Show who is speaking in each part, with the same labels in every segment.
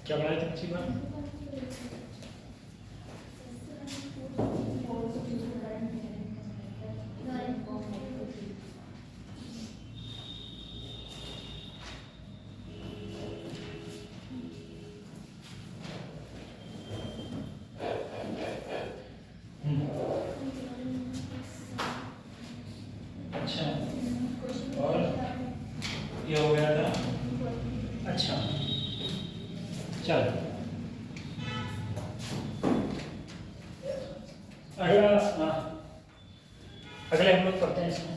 Speaker 1: क्या बनाए थे अच्छी बात? अच्छा, और ये हो गया था। अच्छा, चल अगला, अगले हम लोग पढ़ते हैं इसमें।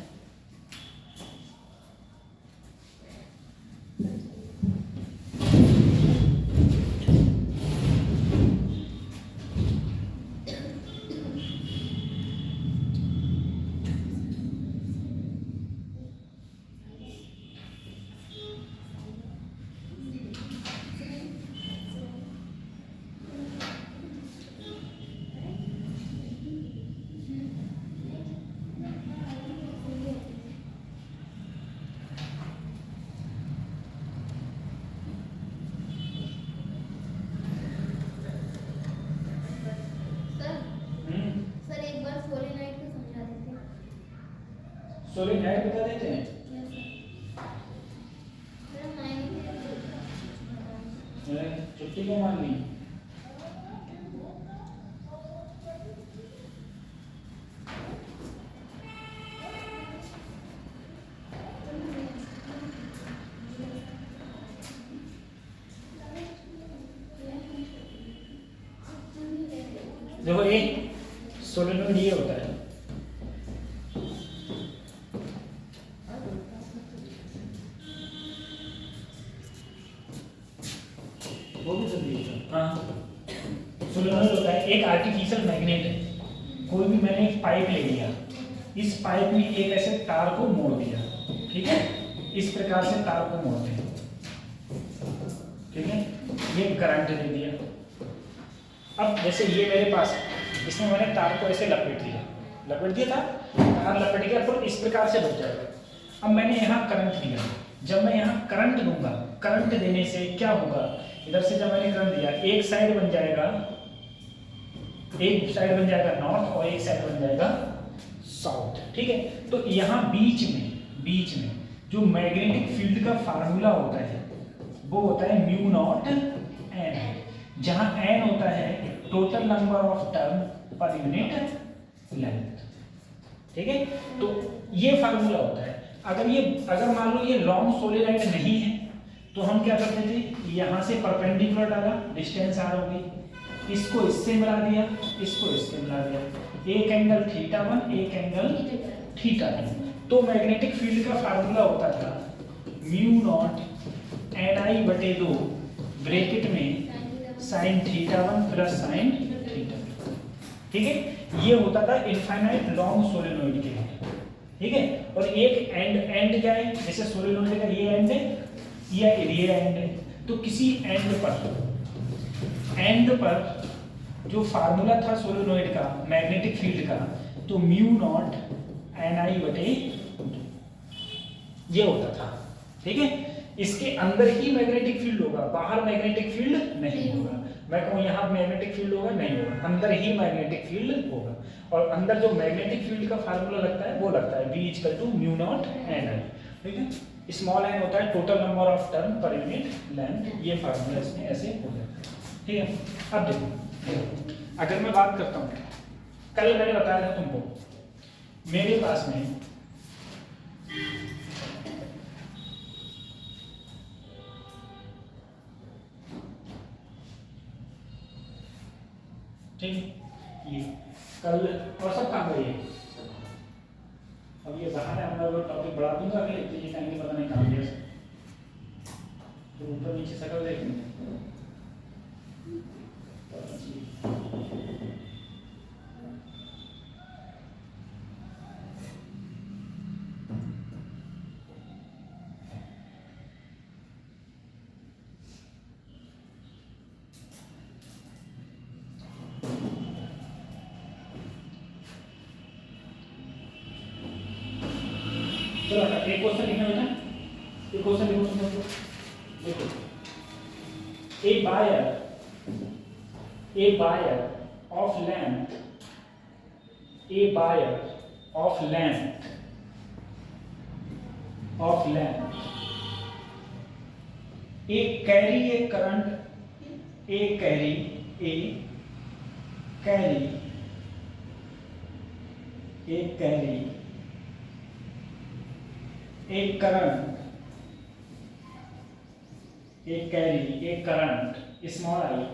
Speaker 1: सोलेनोइड बता देते हैं। छुट्टी को मान ली। देखो ये सोलेनोइड ये होता है, वो भी जल्दी हाँ। सोलेनोइड होता है एक आर्टिफिशियल मैग्नेट है। कोई भी मैंने एक पाइप ले लिया, इस पाइप में एक ऐसे तार को मोड़ दिया, ठीक है, इस प्रकार से तार को मोड़ते हैं, ठीक है, ये करंट दे दिया। अब जैसे ये मेरे पास है, इसमें मैंने तार को ऐसे लपेट दिया था, तार लपेट गया तो इस प्रकार से बच जाएगा। अब मैंने यहाँ करंट दिया, जब मैं यहाँ करंट दूंगा, करंट देने से क्या होगा, इधर से जब मैंने करंट दिया, एक साइड बन जाएगा नॉर्थ और एक साइड बन जाएगा साउथ, ठीक है। तो यहाँ बीच में जो मैग्नेटिक फील्ड का फार्मूला होता है वो होता है म्यू नॉट एन, जहां एन होता है total number of turn per unit length, ठीक है। तो ये फार्मूला होता है। अगर मान लो ये लॉन्ग सोलेनोइड नहीं है तो हम क्या करते थे, यहाँ से परपेंडिकुलर डाला, डिस्टेंस आर होगी, इसको इससे मिला दिया, इसको इससे मिला दिया, एक एंगल θ1 एक एंगल θ2। तो मैग्नेटिक फील्ड का फार्मूला होता था म्यू नॉट Ni/2 ब्रैकेट में sin θ1 प्लस sin θ2, ठीक है। ये होता था इनफाइनाइट लॉन्ग सोलेनोइड के लिए, ठीक है। और एक एंड क्या है, जैसे सोलेनोइड का ये एंड है या ये एंड है, तो किसी एंड पर जो फार्मूला था सोलेनोइड का मैग्नेटिक फील्ड का, तो म्यू नॉट Ni/2 ये होता था, ठीक है। इसके अंदर ही मैग्नेटिक फील्ड होगा, बाहर मैग्नेटिक फील्ड नहीं होगा। मैं कहूँ यहाँ मैग्नेटिक फील्ड होगा, नहीं होगा, अंदर ही मैग्नेटिक फील्ड होगा। और अंदर जो मैग्नेटिक फील्ड का फार्मूला लगता है वो लगता है V = म्यू नॉट Ni, ठीक है। स्मॉल n होता है total number of turn per unit length, ये फार्मूला इसमें ऐसे हो जाता है, ठीक है। अब देखो, अगर मैं बात करता हूँ, कल मैंने बताया था तुमको, मेरे पास में ठीक है। ये कल और सब काम करिए। अब ये बाहर है, हम लोग टॉपिक बढ़ा दूंगा अगले तो ये टाइम पता नहीं काम दिया तो ऊपर नीचे शकल देखेंगे। चलो एक क्वेश्चन लिखना बेटा, एक क्वेश्चन लिखो। देखो, a buyer of land, a buyer of land a carry a current a carry a carry a carry a current a carry a current small I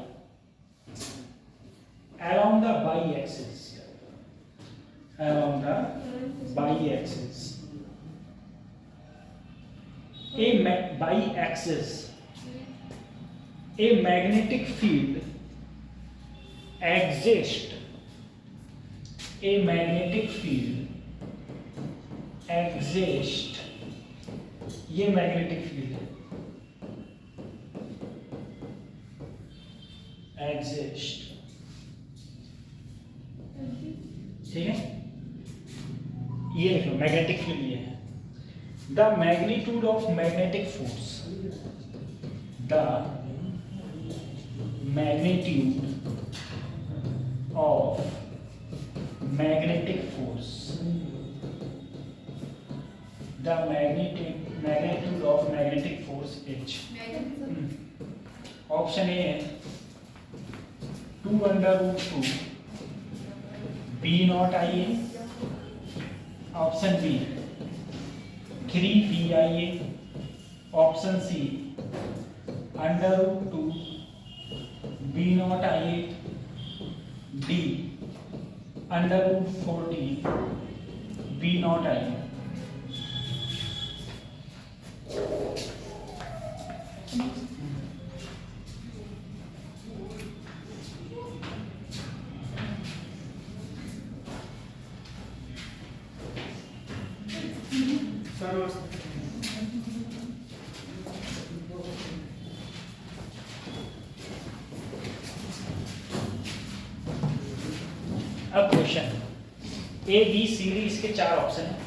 Speaker 1: along the y-axis, along the y-axis, y-axis a magnetic field exists, a magnetic field exists, ये magnetic field है, exist, ठीक है। ये लिख लो magnetic field ये है। The magnitude of magnetic force, the magnitude of magnetic force, the magnitude of magnetic force H। Option A है 2√2 B naught I A, option B 3 B I A, option C √2 B naught I A, D √40 B naught I A. अब question A B C D इसके 4 option है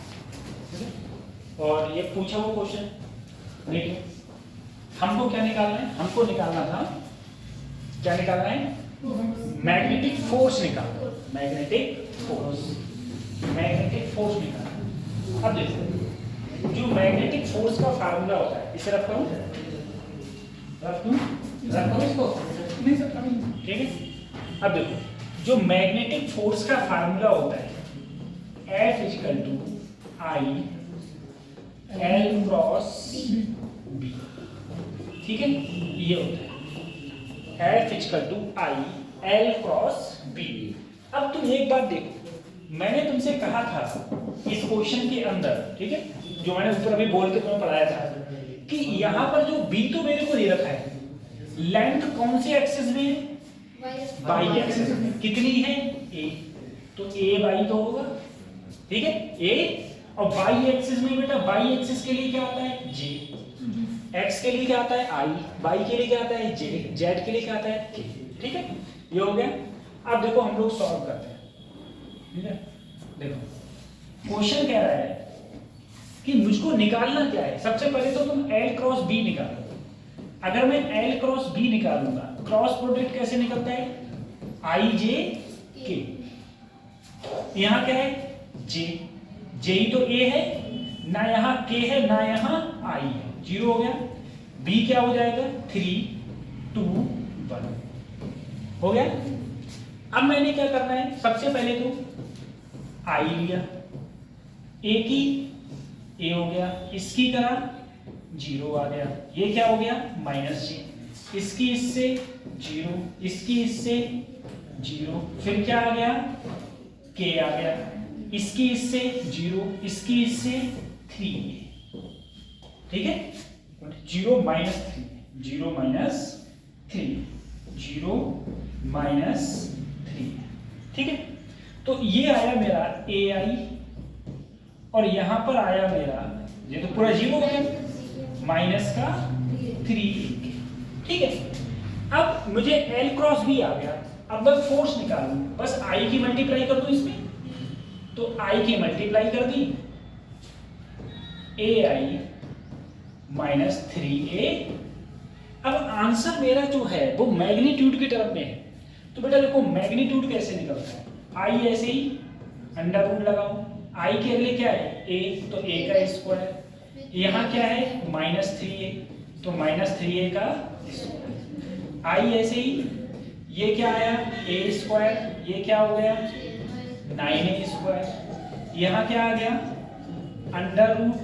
Speaker 1: और ये पूछा वो question देखिए, हमको क्या निकालना है? हमको निकालना था, क्या निकालना है? मैग्नेटिक फोर्स निकालना, मैग्नेटिक फोर्स निकालना। अब देखो जो मैग्नेटिक फोर्स का फार्मूला होता है, इसे रखता हूँ इसको, नहीं सकता, ठीक है। अब देखो जो मैग्नेटिक फोर्स का फार्मूला होता है F equal to I L cross B, ठीक है, ये होता है F equal to I L cross B. अब तुम एक बात देखो, मैंने तुमसे कहा था इस क्वेश्चन के अंदर, ठीक है, जो मैंने ऊपर अभी बोल के तुम्हें पढ़ाया था कि यहाँ पर जो बी तो मेरे को दे रखा है, लेंथ कौन से एक्सिस में? बाई एक्सिस में। कितनी है? ए, तो ए बाई तो होगा, ठीक है, ए। और बाई एक्सिस में बेटा, बाई एक्सिस के लिए क्या आता है? जे। एक्स के लिए क्या आता है? आई। बाई के लिए क्या आता है? जे। जेड के लिए क्या आता है? के। ठीक है, ये हो गया। अब देखो हम लोग सॉल्व करते हैं, ठीक है। देखो क्वेश्चन कह रहा है कि मुझको निकालना क्या है। सबसे पहले तो तुम एल क्रॉस बी निकालो। अगर मैं एल क्रॉस बी निकालूंगा, क्रॉस प्रोडक्ट कैसे निकलता है? आई जे के। यहाँ क्या है? जे। जे ही तो ए है ना, यहाँ के है ना यहाँ आई है, 0 हो गया। बी क्या हो जाएगा? 3 2 1 हो गया। अब मैंने क्या करना है? सबसे पहले तो आई लिया, ए की ए हो गया, इसकी तरह 0 आ गया, ये क्या हो गया? -j। इसकी इससे 0, इसकी इससे 0, फिर क्या आ गया, k आ गया, इसकी इससे 0, इसकी इससे 3a, ठीक है, 0 माइनस 3, 0 माइनस 3, 0 माइनस 3, ठीक है। तो ये आया मेरा ai और यहां पर आया मेरा, ये तो पूरा 0 हो गया, माइनस का 3a, ठीक है। अब मुझे l क्रॉस b आ गया, अब बस फोर्स निकालूं, बस i की मल्टीप्लाई कर दूं इसमें, तो i की मल्टीप्लाई कर दी, ai माइनस 3a। अब आंसर मेरा जो है वो मैग्नीट्यूड की तरफ में है, तो बेटा देखो मैग्नीट्यूड कैसे निकलता है, i ऐसे ही अंडर रूट लगाओ, i के अगले क्या है a, तो a का स्क्वायर, यहाँ क्या है माइनस 3a, तो माइनस 3a का स्क्वायर, i ऐसे ही, ये क्या आया a स्क्वायर, ये क्या हो गया 9a स्क्वायर, यहाँ क्या आ गया अंडर रूट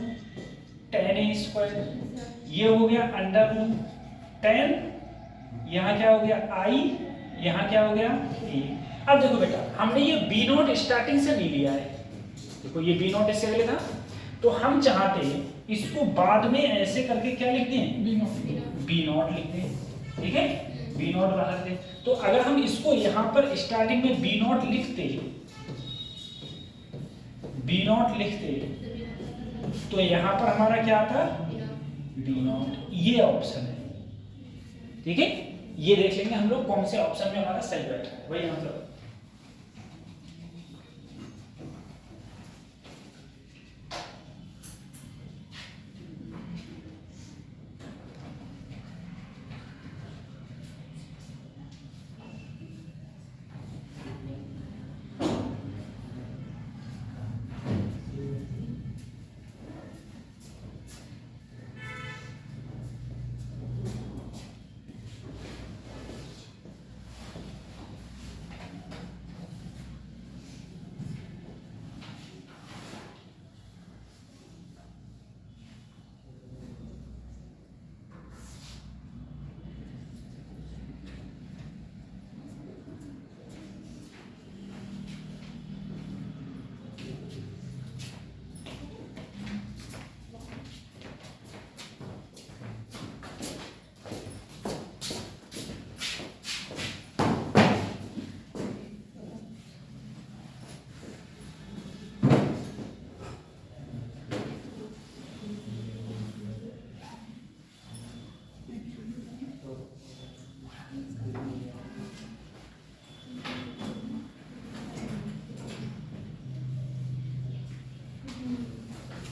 Speaker 1: 10a स्क्वायर, ये हो गया अंडर रूट 10, यहाँ क्या हो गया i, यहाँ क्या हो गया a। अब देखो बेटा हमने ये b नॉट स्टार्टिंग से नहीं लिया है, देखो ये b नॉट इससे पहले था, तो हम चाहते हैं इसको बाद में ऐसे करके क्या लिखते हैं b नॉट लिखते हैं, ठीक है, b नॉट बाहर दे। तो अगर हम इसको यहाँ पर स्टार्टिंग में b नॉट लिखते, b नॉट लिखते, तो यहाँ पर हमारा क्या आता b नॉट, ये ऑप्शन है, ठीक है। ये देख लेंगे हम लोग कौन से ऑप्शन में हमारा सही बैठा है, वही मतलब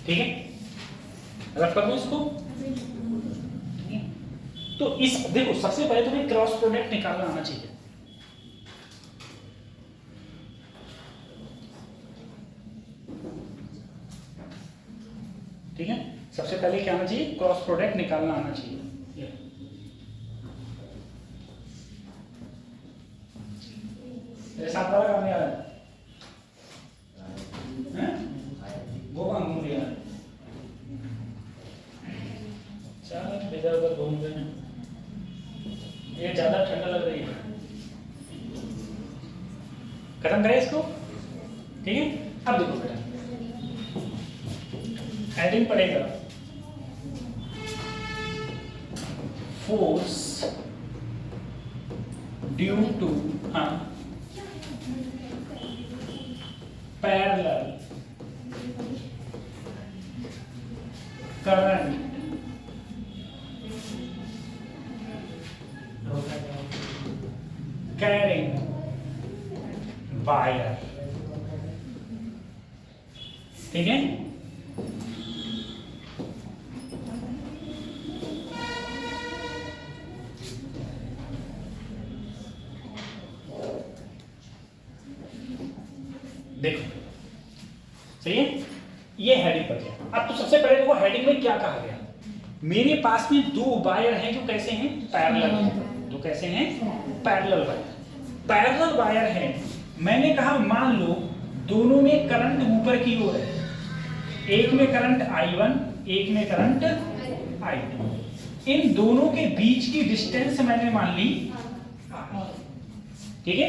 Speaker 1: ठीक है, रफ कर दूं इसको। तो इस देखो सबसे पहले तुम्हें क्रॉस प्रोडक्ट निकालना आना चाहिए, ठीक है, सबसे पहले क्या आना चाहिए, क्रॉस प्रोडक्ट निकालना आना चाहिए। मेरे साथ वाला काम यार है, वो काम घूम रहा है, चल इधर उधर घूम रहे हैं, ये ज्यादा ठंडा लग रही है, खत्म करें इसको, ठीक है। अब देखो बेटा एडिंग पड़ेगा, force due to parallel current carrying wire, ठीक है। देखो सही है, ये हेडिंग पर गया। अब तो सबसे पहले देखो हेडिंग में क्या कहा गया, मेरे पास में दो वायर हैं जो कैसे हैं पैरेलल हैं, जो कैसे हैं पैरेलल वायर, पैरेलल वायर है। मैंने कहा मान लो दोनों में करंट ऊपर की ओर है, एक में करंट I1 एक में करंट I2, इन दोनों के बीच की डिस्टेंस मैंने मान ली, ठीक है।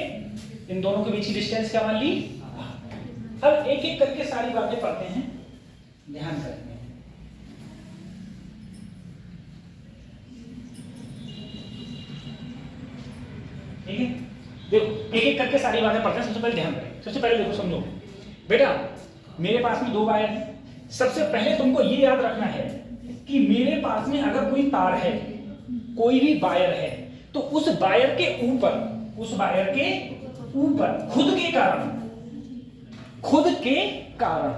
Speaker 1: इन दोनों के बीच की डिस्टेंस क्या मान ली। अब एक एक करके सारी बातें पढ़ते हैं, ध्यान करेंगे। ठीक है, देखो एक एक करके सारी बातें पढ़ते हैं। सबसे पहले ध्यान करें, सबसे पहले देखो समझो बेटा, मेरे पास में दो वायर हैं। सबसे पहले तुमको ये याद रखना है कि मेरे पास में अगर कोई तार है, कोई भी वायर है, तो उस वायर के ऊपर, उस वायर के ऊपर खुद के कारण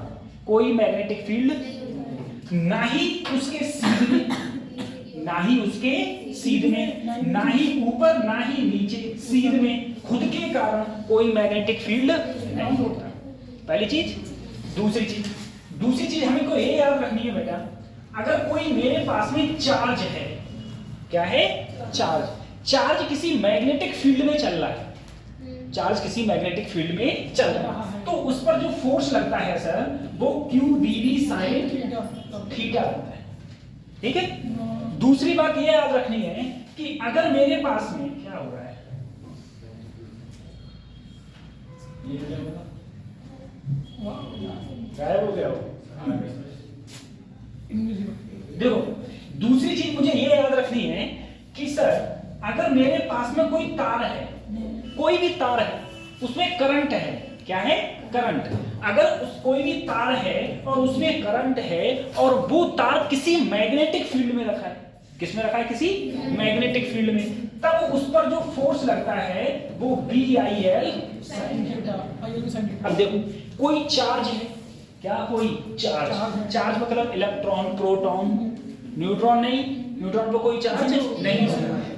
Speaker 1: कोई मैग्नेटिक फील्ड ना ही उसके सीध में, ना ही उसके सीध में, ना ही ऊपर ना ही नीचे, सीध में खुद के कारण कोई मैग्नेटिक फील्ड नहीं होता। पहली चीज। दूसरी चीज हमें को ये याद रखनी है बेटा, अगर कोई मेरे पास में चार्ज है, क्या है, चार्ज किसी मैग्नेटिक फील्ड में चल रहा है, चार्ज किसी मैग्नेटिक फील्ड में चल रहा है, तो उस पर जो फोर्स लगता है सर, वो QBV sin थीटा होता है। ठीक है, दूसरी बात ये याद रखनी है कि अगर मेरे पास में क्या हो रहा है, ये क्या होगा, गायब हो गया हो। देखो दूसरी चीज मुझे ये याद रखनी है कि सर अगर मेरे पास में कोई तार है, कोई भी तार है, उसमें करंट है, क्या है, करंट। अगर कोई भी तार है और उसमें करंट है और वो तार किसी मैग्नेटिक फील्ड में रखा है, किसमें रखा है, किसी मैग्नेटिक फील्ड में, तब उस पर जो फोर्स लगता है वो BIL sin थीटा। अब देखो कोई चार्ज है, क्या, कोई चार्ज मतलब इलेक्ट्रॉन, प्रोटॉन, न्यूट्रॉन नहीं, न्यूट्रॉन पर कोई चार्ज नहीं,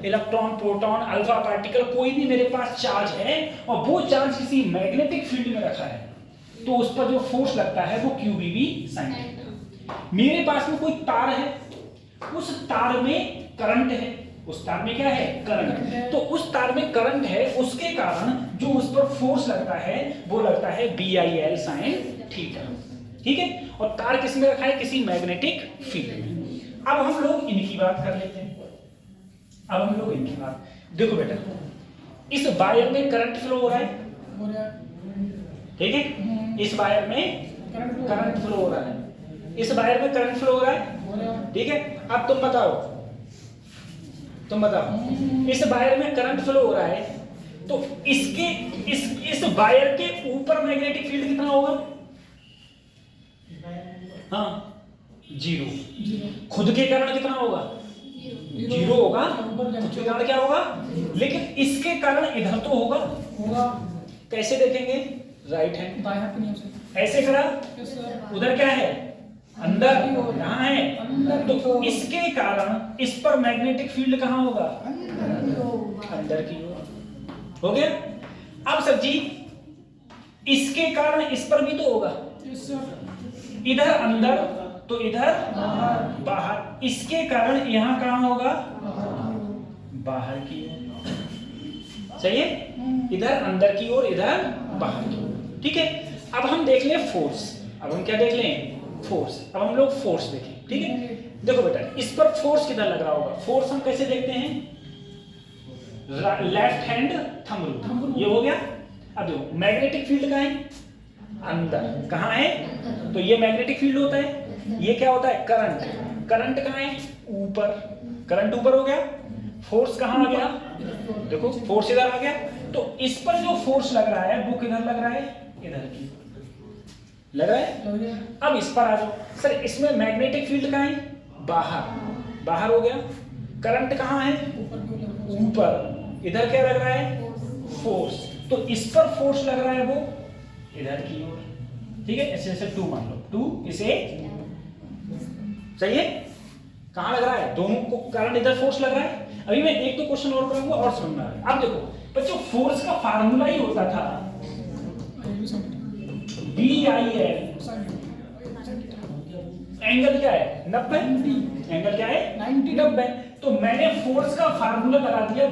Speaker 1: इलेक्ट्रॉन, प्रोटॉन, अल्फा पार्टिकल, कोई भी मेरे पास चार्ज है और वो चार्ज किसी मैग्नेटिक फील्ड में रखा है, तो उस पर जो फोर्स लगता है वो QBV sin थीटा। मेरे पास में कोई तार है, उस तार में करंट है, उस तार में क्या है, करंट, तो उस तार में करंट है, उसके कारण जो उस पर फोर्स लगता है वो लगता है BIL sin थीटा। ठीक है, और तार किस में रखा है, किसी मैग्नेटिक फील्ड में। अब हम लोग इनकी बात कर लेते हैं। देखो बेटा, इस वायर में करंट फ्लो हो रहा है, ठीक है, इस वायर में करंट फ्लो हो रहा है, इस वायर में करंट फ्लो हो रहा है, ठीक है। अब तुम बताओ, इस वायर में करंट फ्लो हो रहा है, तो इसके इस वायर के ऊपर मैग्नेटिक फील्ड कितना होगा, हाँ, 0। खुद के कारण कितना होगा, 0 होगा, खुद के कारण क्या होगा, लेकिन इसके कारण इधर तो होगा। कैसे देखेंगे, राइट हैंड ऐसे करा, उधर क्या है, अंदर, यहाँ है, तो इसके कारण इस पर मैग्नेटिक फील्ड कहाँ होगा, अंदर की ओर, हो गया। अब सर जी इसके कारण इस पर भी तो होगा, इधर अंदर तो इधर बाहर, इसके कारण यहाँ कहाँ होगा, बाहर की ओर, सही है, इधर अंदर की ओर, इधर बाहर की ओर। ठीक है, अब हम देख लें फोर्स, अब हम क्या देख लें, फोर्स। अब हम लोग फोर्स देखें, ठीक है। देखो बेटा, इस पर फोर्स किधर लग रहा होगा, फोर्स हम कैसे देखते हैं, लेफ्ट हैंड थंब रूल, ये हो गया। अब देखो मैग्नेटिक फील्ड कहाँ है, अंदर, कहाँ है, तो ये मैग्नेटिक फील्ड होता है, ये क्या होता है, करंट कहाँ है, ऊपर, करंट ऊपर हो गया, फोर्स कहाँ आ गया, देखो फोर्स इधर आ गया, तो इस पर जो फोर्स लग रहा है वो किधर लग रहा है, इधर की लग रहा है। अब इस पर आ जाओ, सर इसमें मैग्नेटिक फील्ड कहाँ है, बाहर हो गया, करंट कहाँ है, ऊपर, इधर क्या लग रहा है, फोर्स, तो इस पर फोर्स लग रहा है वो इधर की ओर, ठीक है। ऐसे 2 मान लो, 2 इसे, सही है, कहां लग रहा है, दोनों को कारण इधर फोर्स लग रहा है। अभी मैं एक तो क्वेश्चन और करूंगा और समझ में आ रहा है। अब देखो बच्चों, फोर्स का फार्मूला ही होता था BIL, एंगल क्या है, 90, एंगल क्या है, 90। तो मैंने फोर्स का फार्मूला लगा दिया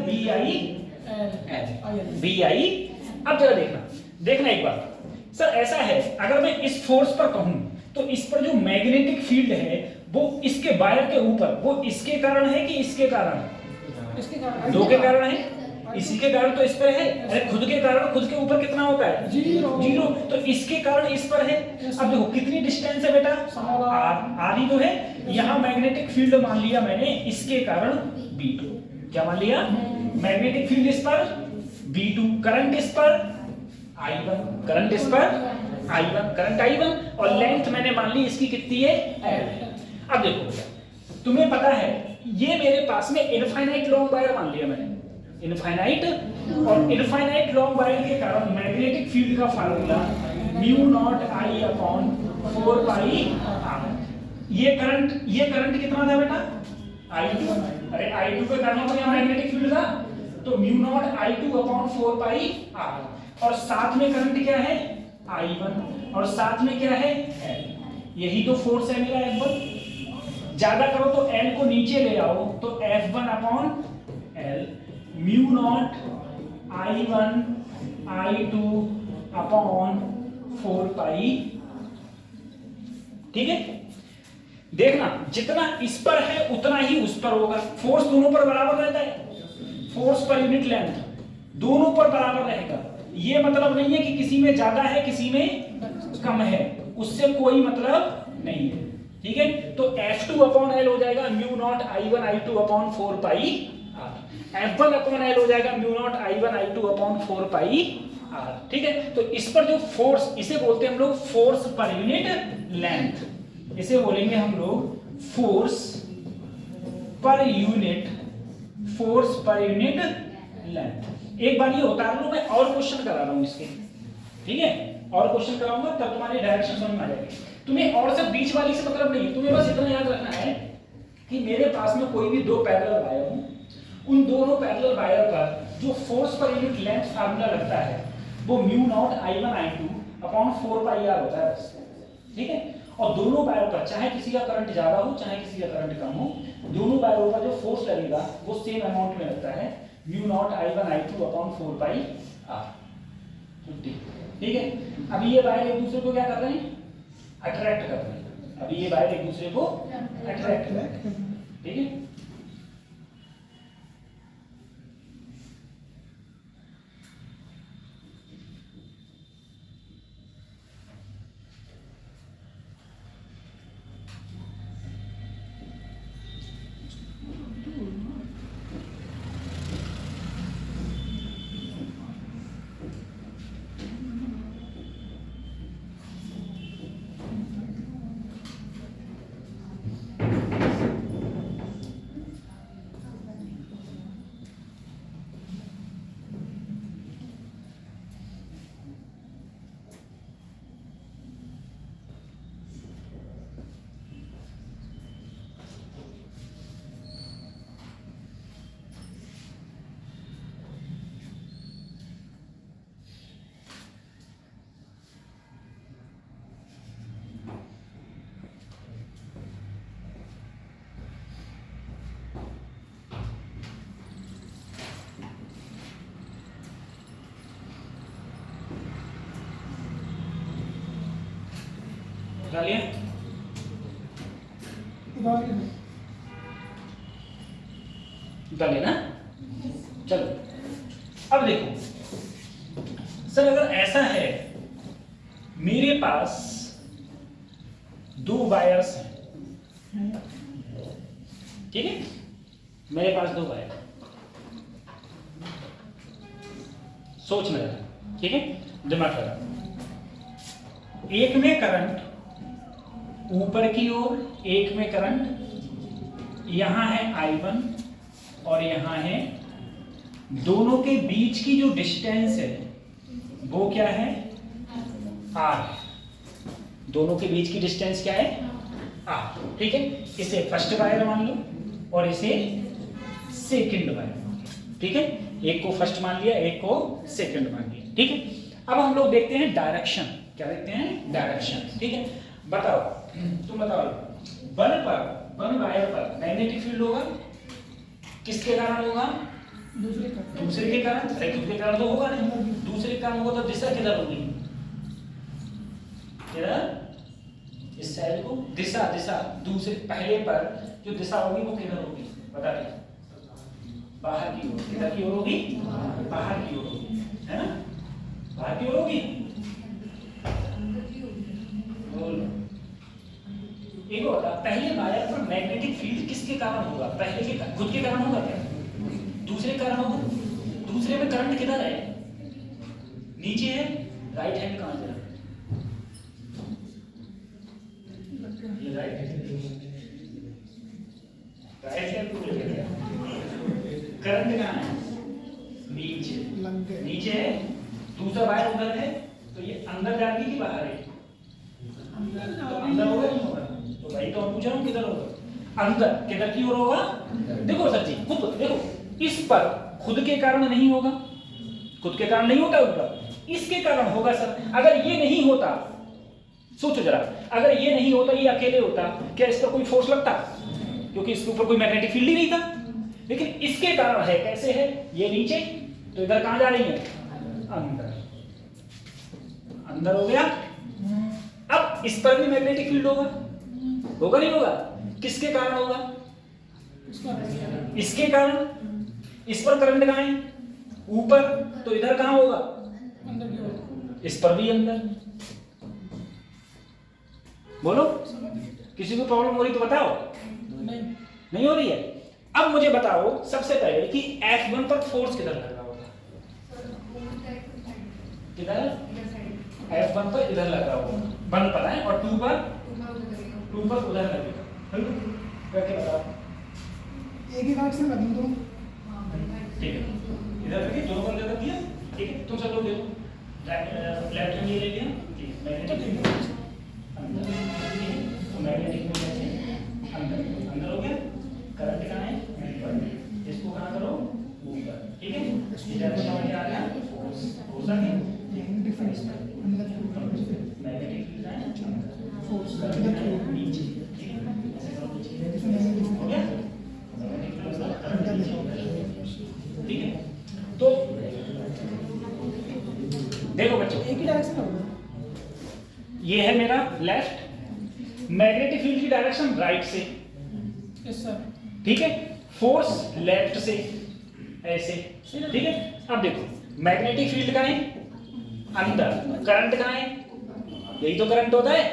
Speaker 1: BI। अब जरा देखना एक बात, सर ऐसा है, अगर मैं इस फोर्स पर कहूं तो इस पर जो मैग्नेटिक फील्ड है वो इसके वायर के ऊपर, वो इसके कारण है कि इसके कारण, दो के कारण है, इसी के कारण तो इस पर है। अरे खुद के कारण खुद के ऊपर कितना होता है? जीरो। तो इसके कारण इस पर है। अब देखो कितनी डिस्टेंस है बेटा? आर ही तो है। यहाँ मैग्नेटिक फील्ड मान लिया मैंने इसके कारण B2। क्या मान लिया? मैग्नेटिक फील्ड इस पर B2, करंट इस पर I1, करंट इस पर I1, करंट I1, और लेंथ मैंने मान ली इसकी कितनी है? L। अब देखो बेटा, तुम्हें पता है ये मेरे पास में इनफाइनाइट लॉन्ग वायर मान लिया मैंने, इनफाइनाइट, और इनफाइनाइट लॉन्ग वायर के कारण मैग्नेटिक फील्ड का formula mu naught I upon 4 pi R। ये करंट कितना था बेटा? I2। अरे I2 के कारण तो यहाँ मैग्नेटिक फील्ड था, तो म्यू नॉट I2 अपॉन 4 पाई R, और साथ में करंट क्या है? I1, और साथ में क्या है? L। यही तो फोर्स है मेरा F1। ज्यादा करो तो L को नीचे ले आओ तो F1 upon L, mu naught I1 I2 upon 4 पाई। ठीक है, देखना जितना इस पर है उतना ही उस पर होगा। फोर्स दोनों पर बराबर रहता है, फोर्स पर यूनिट लेंथ दोनों पर बराबर रहेगा। ये मतलब नहीं है कि किसी में ज्यादा है किसी में कम है, उससे कोई मतलब नहीं है। ठीक है, तो F2 अपॉन L हो जाएगा mu naught I1 I2 upon 4 पाई R। F1 अपॉन L हो जाएगा mu naught I1 I2 upon 4 पाई R। ठीक है, तो इस पर जो फोर्स, इसे बोलते हैं हम लोग फोर्स पर यूनिट लेंथ। इसे बोलेंगे हम लोग फोर्स पर यूनिट लेंथ। एक बार ये उतार लो, मैं और क्वेश्चन करा रहा हूं इसके। ठीक है, और क्वेश्चन कराऊंगा तब तुम्हारी डायरेक्शन समझ में आ जाएगी। तुम्हें और से बीच वाली से मतलब नहीं, तुम्हें बस इतना याद रखना है कि मेरे पास में कोई भी दो पैरेलल वायर हो, उन दोनों पैरेलल वायर पर जो force per unit length formula लगता है वो mu naught I1 I2 upon 4 पाई R होता है बस। ठीक है, और दोनों वायर पर चाहे किसी का करंट ज्यादा हो चाहे किसी का करंट कम हो, दोनों वायरों पर जो फोर्स लगेगा वो सेम अमाउंट में लगता है, mu naught I1 I2 upon 4 पाई R। ठीक है, अभी ये वायर एक दूसरे को क्या कर रहे हैं? अट्रैक्ट कर रहे हैं। अभी ये वायर एक दूसरे को अट्रैक्ट कर रहे हैं। ठीक है, डालिए ना। चलो अब देखो सर, अगर ऐसा है मेरे पास दो वायर्स हैं, ठीक है, मेरे पास दो वायर, सोचना जरा। ठीक है, दिमाग लगा। एक में करंट ऊपर की ओर, एक में करंट यहां है I1 और यहां है, दोनों के बीच की जो डिस्टेंस है वो क्या है? R। दोनों के बीच की डिस्टेंस क्या है? R। ठीक है, इसे फर्स्ट वायर मान लो और इसे सेकंड वायर मान लो। ठीक है, एक को फर्स्ट मान लिया, एक को सेकंड मान लिया। ठीक है, अब हम लोग देखते हैं डायरेक्शन। क्या देखते हैं? डायरेक्शन। ठीक है, बताओ, तुम बताओ, वन वायर पर मैग्नेटिक फील्ड होगा, किसके कारण होगा? दूसरे के कारण। अरे दूसरे कारण तो होगा नहीं, दूसरे कारण होगा तो दिशा किधर होगी? किधर? इस साइड को दिशा दूसरे, पहले पर जो दिशा होगी वो किधर होगी? बता दे। बाहर की ओर। किधर की ओर होगी? बाहर की ओर होगी, है ना? बाहर की ओर होगी। एक और पहले वायर पर मैग्नेटिक फील्ड किसके कारण होगा? पहले के खुद के कारण होगा क्या? दूसरे कारण होगा। दूसरे में करंट किधर है? नीचे है। राइट हैंड कहां से? ये राइट हैंड को लेकर गया। करंट कहां है? नीचे। नीचे है। दूसरा वायर उधर है, तो ये अंदर जाएगी कि बाहर है? तो अंदर होगा नहीं होगा? तो भाई तो हम पूछ रहा हूँ किधर होगा? अंदर। किधर की ओर होगा? देखो सर जी, खुद देखो, इस पर खुद के कारण नहीं होगा, खुद के कारण नहीं होता ऊपर, इसके कारण होगा सर। अगर ये नहीं होता, सोचो जरा, अगर ये नहीं होता, ये अकेले होता, क्या इस पर कोई फोर्स लगता? क्योंकि इसके ऊपर कोई मैग्नेटिक फील्ड ही नहीं था। लेकिन इसके कारण है। कैसे है? ये नीचे, तो इधर कहां जा रही है? अंदर। अंदर हो गया। अब इस पर भी मैग्नेटिक फील्ड होगा, होगा नहीं होगा? किसके कारण होगा? इसके कारण। इस पर करंट कहां है? ऊपर, तो इधर कहां होगा? अंदर की ओर। इस पर भी अंदर। बोलो, किसी को प्रॉब्लम हो रही तो बताओ। नहीं हो रही है? अब मुझे बताओ सबसे पहले कि F1 पर फोर्स किधर लग रहा होगा? किधर? F1 पर इधर लग रहा होगा, 1 पर है, और 2 पर उधर लगेगा। करके बताओ।
Speaker 2: एक ही काट से लग दो।
Speaker 1: ठीक है, इधर देखिए, दोनों बंदे कर दिया। ठीक है, तुम सब लोग देखो, लेफ्ट हैंड ये ले लिया। ठीक है, मैग्नेटिक अंदर, मैग्नेटिक अंदर, अंदर हो गया। करंट कहाँ है? ऊपर। इसको कहाँ करो? ऊपर। ठीक है, इधर समझ में आ गया? फोर्स आ गया। डिफरेंस मैग्नेटिक फील्ड है, फोर्स नीचे। ठीक है, हो गया? ठीक है, तो देखो बच्चों,
Speaker 2: एक ही डायरेक्शन होगा।
Speaker 1: ये है मेरा लेफ्ट, मैग्नेटिक फील्ड की डायरेक्शन राइट से।
Speaker 2: Yes sir.
Speaker 1: ठीक है, फोर्स लेफ्ट से, ऐसे। ठीक है, अब देखो, मैग्नेटिक फील्ड कहाँ है? अंदर। करंट कहाँ है? यही तो करंट होता है,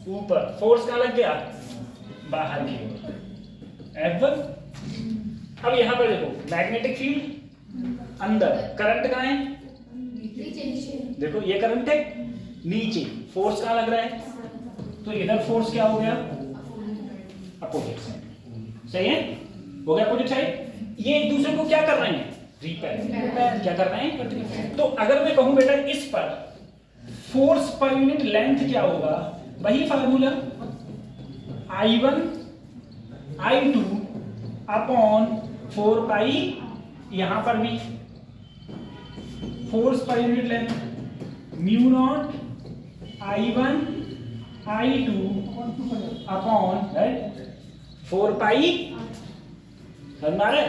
Speaker 1: ऊपर। फोर्स कहाँ लग गया? बाहर की ओर, F1। अब यहां पर देखो, मैग्नेटिक फील्ड अंदर, करंट कहाँ है? देखो, ये करंट है नीचे, फोर्स कहाँ लग रहा है? तो इधर फोर्स क्या हो गया? Opposite side. सही है? हो गया अपोजिट साइड। ये एक दूसरे को क्या कर रहे हैं? रिपेल। क्या कर रहे हैं? तो अगर मैं कहूं बेटा इस पर फोर्स पर यूनिट लेंथ क्या होगा? वही फार्मूला, I1 I2 अपॉन 4 पाई, यहां पर भी force per unit length mu naught I1 I2 upon 4 पाई। समझ में आ रहा है?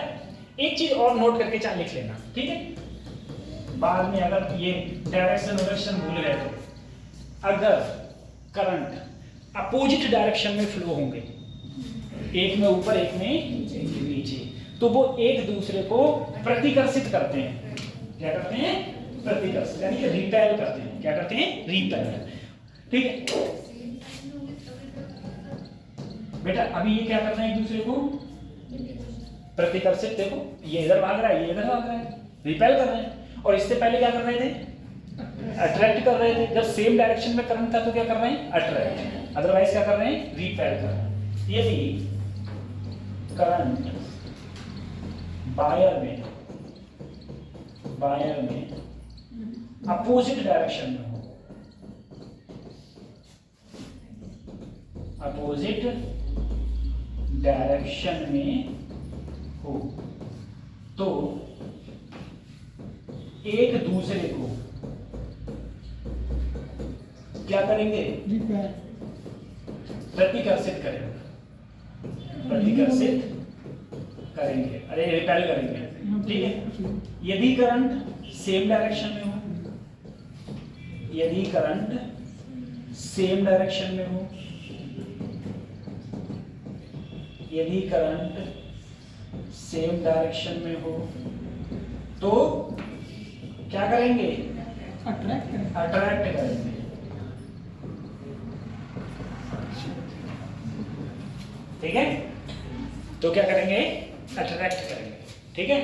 Speaker 1: एक चीज और नोट करके चाहे लिख लेना, ठीक है? बाद में अगर ये डायरेक्शन भूल गए तो, अगर करंट अपोजिट डायरेक्शन में फ्लो होंगे, एक में ऊपर एक में नीचे, तो वो एक दूसरे को प्रतिकर्षित करते हैं। क्या करते हैं? प्रतिकर्षित, यानी कि रिपेल करते हैं। क्या करते हैं? रिपेल। ठीक है बेटा, अभी ये क्या कर रहे हैं? एक दूसरे को प्रतिकर्षित। देखो, ये इधर भाग रहा है, ये इधर भाग रहा है, रिपेल कर रहे हैं। और इससे पहले क्या कर रहे थे? अट्रैक्ट कर रहे थे। जब सेम डायरेक्शन में करंट था तो क्या कर रहे हैं? अट्रैक्ट। अदरवाइज क्या कर रहे हैं? रिपेल कर रहे हैं। यदि करंट वायर में अपोजिट डायरेक्शन में हो, अपोजिट डायरेक्शन में हो, तो एक दूसरे को क्या करेंगे? प्रतिकर्षित करेंगे। प्रतिकर्षित करेंगे, अरे रिपेल करेंगे। ठीक है, यदि करंट सेम डायरेक्शन में हो, यदि करंट सेम डायरेक्शन में हो, यदि करंट सेम डायरेक्शन में हो तो क्या करेंगे?
Speaker 2: अट्रैक्ट करें।
Speaker 1: अट्रैक्ट करेंगे। ठीक है, तो क्या करेंगे? अट्रैक्ट करेंगे। ठीक है,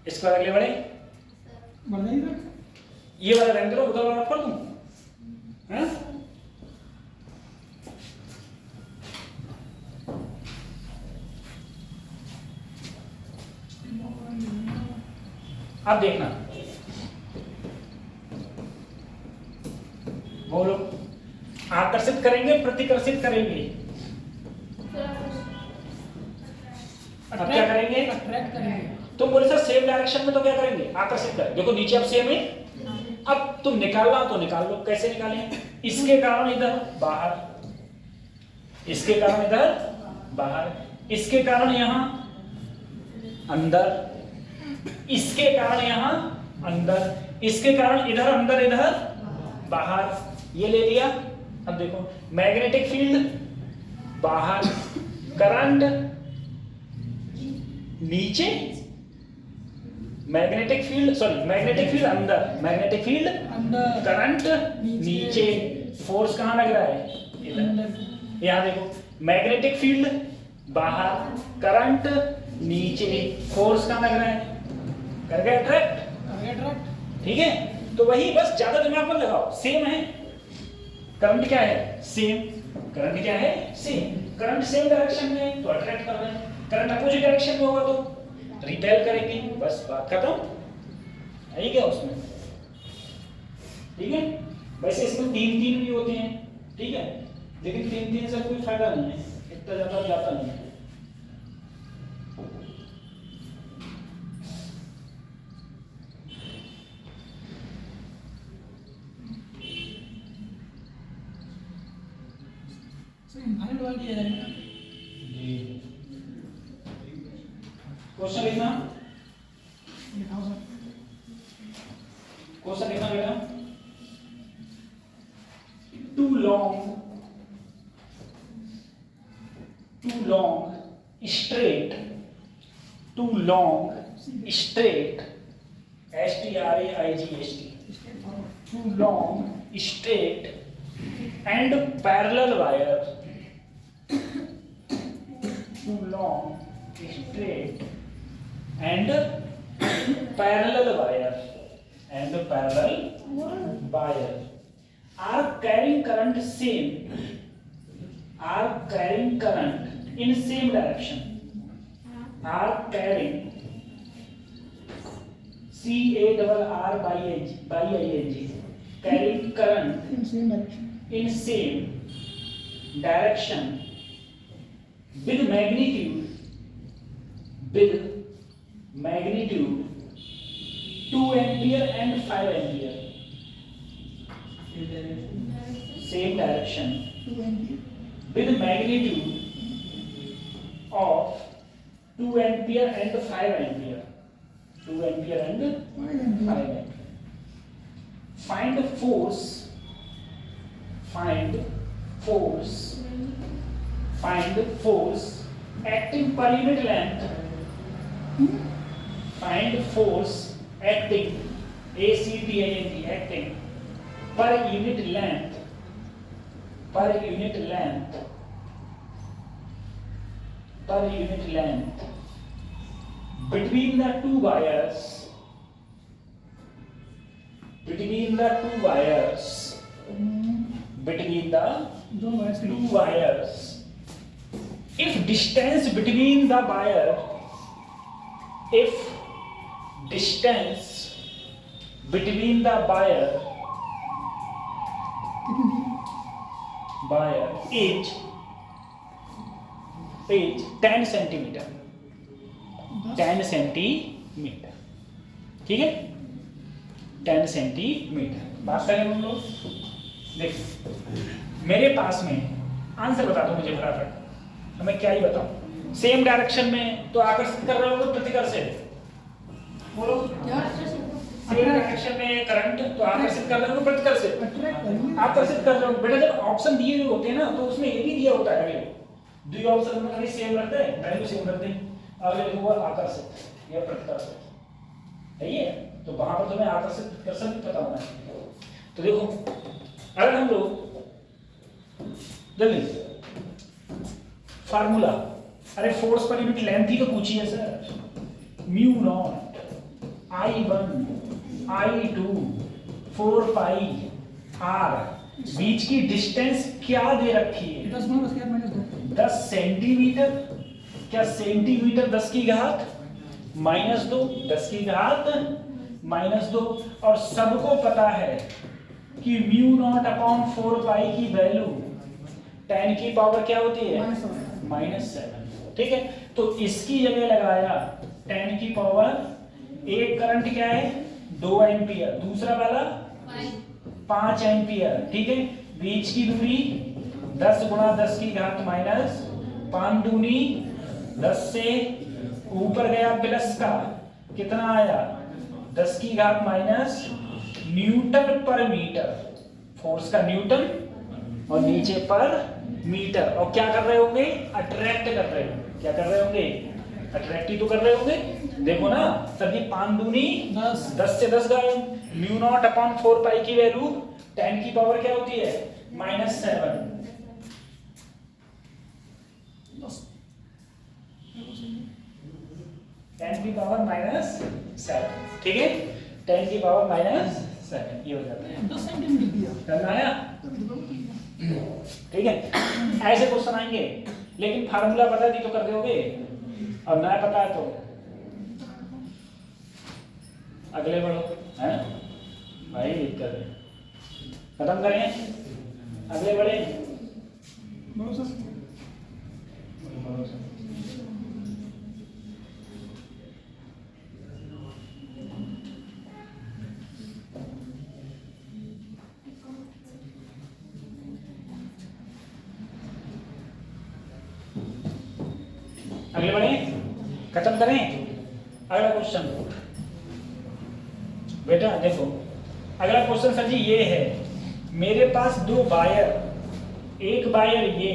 Speaker 1: इसके बाद अगले बढ़े।
Speaker 2: बढ़ जाएगी सर।
Speaker 1: ये वाला रहने दो, उधर वाला पढ़ दूं? हैं? अब देखना, बोलो, आकर्षित करेंगे प्रतिकर्षित करेंगे? अब क्या करेंगे?
Speaker 2: अट्रैक्ट करेंगे।
Speaker 1: तुम बोले सर सेम डायरेक्शन में तो क्या करेंगे? आकर्षित करें। देखो नीचे अब सेम है, अब तुम निकालना तो निकाल लो। कैसे निकालें? इसके कारण इधर बाहर, इसके कारण इधर बाहर, इसके कारण यहां अंदर, इसके कारण यहां अंदर, इसके कारण इधर अंदर इधर बाहर। ये ले लिया। अब देखो मैग्नेटिक फील्ड बाहर, करंट नीचे, मैग्नेटिक फील्ड अंदर, मैग्नेटिक फील्ड
Speaker 2: अंदर,
Speaker 1: करंट नीचे, फोर्स कहां लग रहा है? इधर।
Speaker 2: अंदर।
Speaker 1: यहां देखो मैग्नेटिक फील्ड बाहर, करंट नीचे, फोर्स कहां लग रहा है? कर गए अट्रैक्ट। ठीक है, तो वही बस ज्यादा दिमाग मत लगाओ, सेम है। करंट क्या है? सेम। करंट क्या है? सेम। करंट सेम डायरेक्शन में तो अट्रैक्ट कर रहे हैं, करंट अपोजिट डायरेक्शन में होगा तो रिपेल करेंगे। बस बात खत्म। है क्या उसमें? ठीक है, वैसे इसमें 3 भी होते हैं। ठीक है, लेकिन 3 से कोई फायदा नहीं है, इतना ज्यादा जाता नहीं है।
Speaker 2: फाइनल वाला दिया जाएगा।
Speaker 1: क्वेश्चन लिखना,
Speaker 2: लिखाओ सर।
Speaker 1: क्वेश्चन लिखना बेटा। Two long straight, two long straight, STRAIGST, two long straight and parallel wire, too long straight and parallel wire are carrying current in same direction, are carrying CARRYING, carrying current
Speaker 2: In same direction.
Speaker 1: in same direction with magnitude 2 ampere and 5 ampere. Same direction
Speaker 2: 2 ampere.
Speaker 1: with magnitude of 2 ampere and 5 ampere. 2 ampere and
Speaker 2: 5 ampere.
Speaker 1: 5 ampere. Find force acting per unit length. Find force acting, ACTING, acting per unit length between the two wires
Speaker 2: दो wire से
Speaker 1: two wires. If distance between the wire, is 10 centimetre, 10 centimetre, ठीक है, 10 centimetre. बात करें हम लोग, देखो मेरे पास में आंसर बता दो मुझे फटाफट, तो मैं क्या ही बताऊं। सेम डायरेक्शन में तो आकर्षित कर रहे हो प्रतिकर्षित, बोलो
Speaker 2: क्या?
Speaker 1: सेम डायरेक्शन में करंट तो आकर्षित कर रहे हो प्रतिकर्षित,
Speaker 2: अट्रैक्ट करेंगे।
Speaker 1: आकर्षित कर रहे हो। बेटा जब ऑप्शन दिए हुए होते हैं ना तो उसमें ये भी दिया होता है, द्वि ऑप्शन में कभी सेम रख दे, वैल्यू सेम रख दे। अगले लिखूंगा आकर्षित या प्रतिकर्षित, सही है। तो वहां पर तुम्हें आकर्षित प्रतिकर्षण भी पता होना चाहिए। तो देखो अगर हम लोग जल्दी फार्मूला, अरे फोर्स पर यूनिट लेंथ ही तो पूछी है sir, mu naught I1 I2 4 पाई r, बीच की डिस्टेंस क्या दे रखी है?
Speaker 2: 10 गुना 10 के घात -2।
Speaker 1: 10 सेंटीमीटर, क्या सेंटीमीटर 10 की घात -2, 10 की घात -2। और सबको पता है कि म्यू नॉट अपॉन 4 पाई की वैल्यू 10 की पावर क्या होती है? -7। ठीक है, तो इसकी जगह लगाया 10 की पावर, एक करंट क्या है 2 एम्पियर, दूसरा वाला 5 एम्पियर। ठीक है, बीच की दूरी 10 गुणा 10 की घात -5 दूनी 10 से ऊपर गया प्लस का, कितना आया 10 की घात माइनस न्यूटन पर मीटर, फोर्स का न्यूटन और नीचे पर मीटर। और क्या कर रहे होंगे? अट्रैक्ट कर रहे होंगे। क्या कर रहे होंगे? अट्रैक्ट ही तो कर रहे होंगे। देखो ना सर, ये 5 दूनी 10 से 10 गायब। म्यू नॉट अपॉन 4 पाई की वैल्यू 10 की पावर क्या होती है? -7। 10 की पावर -7, ठीक है, 10 की पावर -7 ये हो जाता है।
Speaker 2: 10 सेंटीमीटर दिया,
Speaker 1: करना आया? ठीक है, ऐसे क्वेश्चन आएंगे, लेकिन फार्मूला पता नहीं तो कर दोगे, और ना पता है तो अगले बढ़ो, है भाई दिक्कत है। खत्म करें, अगले बढ़े।
Speaker 2: बोलो सर।
Speaker 1: अगले बढ़े, खत्म करें। अगला क्वेश्चन बेटा देखो, अगला क्वेश्चन सर जी ये है, मेरे पास 2 वायर, एक वायर ये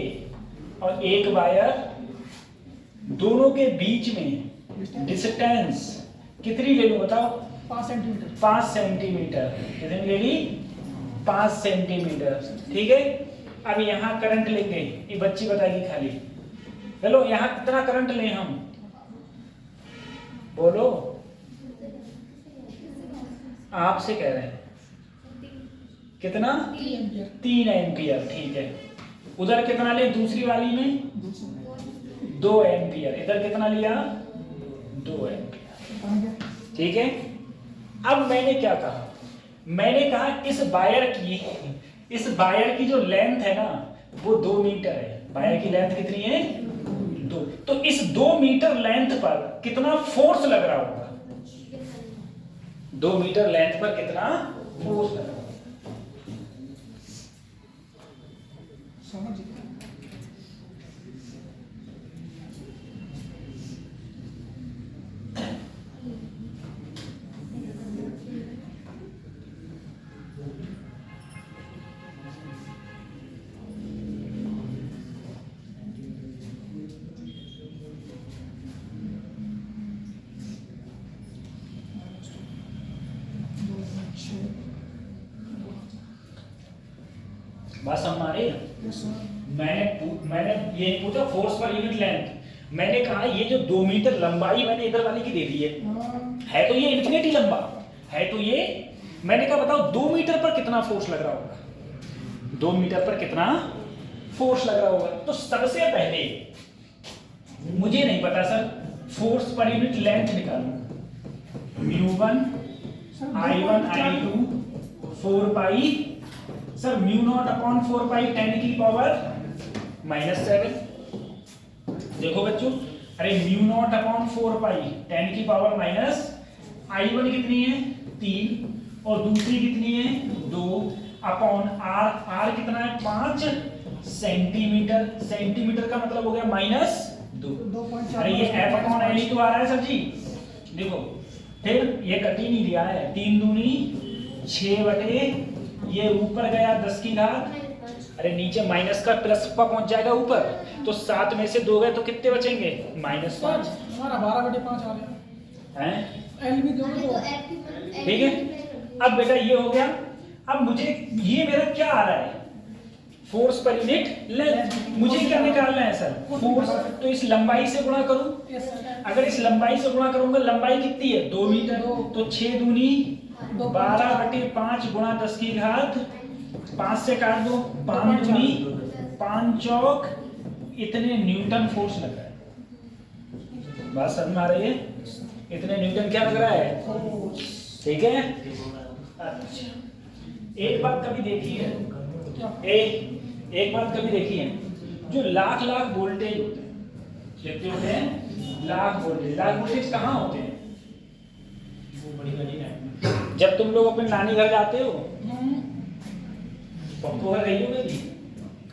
Speaker 1: और एक वायर, दोनों के बीच में डिस्टेंस कितनी ले लूं बताओ?
Speaker 2: 5 सेंटीमीटर।
Speaker 1: 5 सेंटीमीटर। कितनी ले ली? 5 सेंटीमीटर। ठीक है, अब यहाँ करंट लेंगे, ये बच्ची बताएगी खाली। चलो यहाँ कितना करंट लें हम, बोलो, आपसे कह रहे हैं कितना? 3 एम्पियर। ठीक है, उधर कितना ले? दूसरी वाली में 2 एम्पियर। इधर कितना लिया? 2 एम्पियर। ठीक है, अब मैंने क्या कहा? मैंने कहा इस वायर की जो लेंथ है ना वो 2 मीटर है। वायर की लेंथ कितनी है? 2। तो इस 2 मीटर लेंथ पर कितना फोर्स लग रहा होगा? 2 मीटर लेंथ पर कितना फोर्स लग रहा होगा?
Speaker 2: समझ गए।
Speaker 1: बात समझ आ रही है? मैंने ये नहीं पूछा फोर्स पर यूनिट लेंथ, मैंने कहा ये जो 2 मीटर लंबाई मैंने इधर वाली की दे दी है तो ये इन्फिनिटी लंबा है, तो ये मैंने कहा बताओ 2 मीटर पर कितना फोर्स लग रहा होगा? 2 मीटर पर कितना फोर्स लग रहा होगा? तो सबसे पहले मुझे नहीं पता sir, force per unit length निकालूंगा। म्यू1 I1 I2 4 पाई, सर म्यू नॉट अपॉन 4 पाई 10 की पावर -7। देखो बच्चों, अरे म्यू नॉट अपॉन 4 पाई 10 की पावर माइनस, I1 कितनी है? 3, और दूसरी कितनी है? 2 अपॉन R कितना है? 5 सेंटीमीटर। सेंटीमीटर का मतलब हो गया -2। अरे ये F अपॉन L ही तो आ रहा है सर जी। देखो फिर ये कट ही नहीं दिया है, 3 दूनी 6 बटे, ये ऊपर गया 10 की घात अरे नीचे माइनस का प्लस का पहुंच जाएगा ऊपर, तो 7 में से 2 गए तो कितने बचेंगे? -5
Speaker 2: हमारा 12/5 आ गया
Speaker 1: हैं।
Speaker 2: एल भी दोगे तो
Speaker 1: ठीक है, अब बेटा ये हो गया। अब मुझे ये मेरा क्या आ रहा है? Force per unit length. मुझे क्या निकालना है सर? फोर्स। तो इस लंबाई से गुणा करूं।
Speaker 2: यस सर
Speaker 1: अगर इस लंबाई से गुणा करूंगा, लंबाई कितनी है? 2 मीटर। तो 6 दूनी 12/5 गुणा 10 की घात 5 से काट दो, 5 दूनी 5 चौक, इतने न्यूटन फोर्स लग रहा है। बात समझ में आ रही है? इतने न्यूटन क्या लग रहा है? ठीक है। अच्छा, एक बात कभी देखी है, एक बात कभी देखी है, जो लाख वोल्टेज होते हैं, कितने होते हैं? लाख वोल्टेज कहाँ होते हैं? जब तुम लोग अपने नानी घर जाते हो, पप्पू घर गई हो कभी?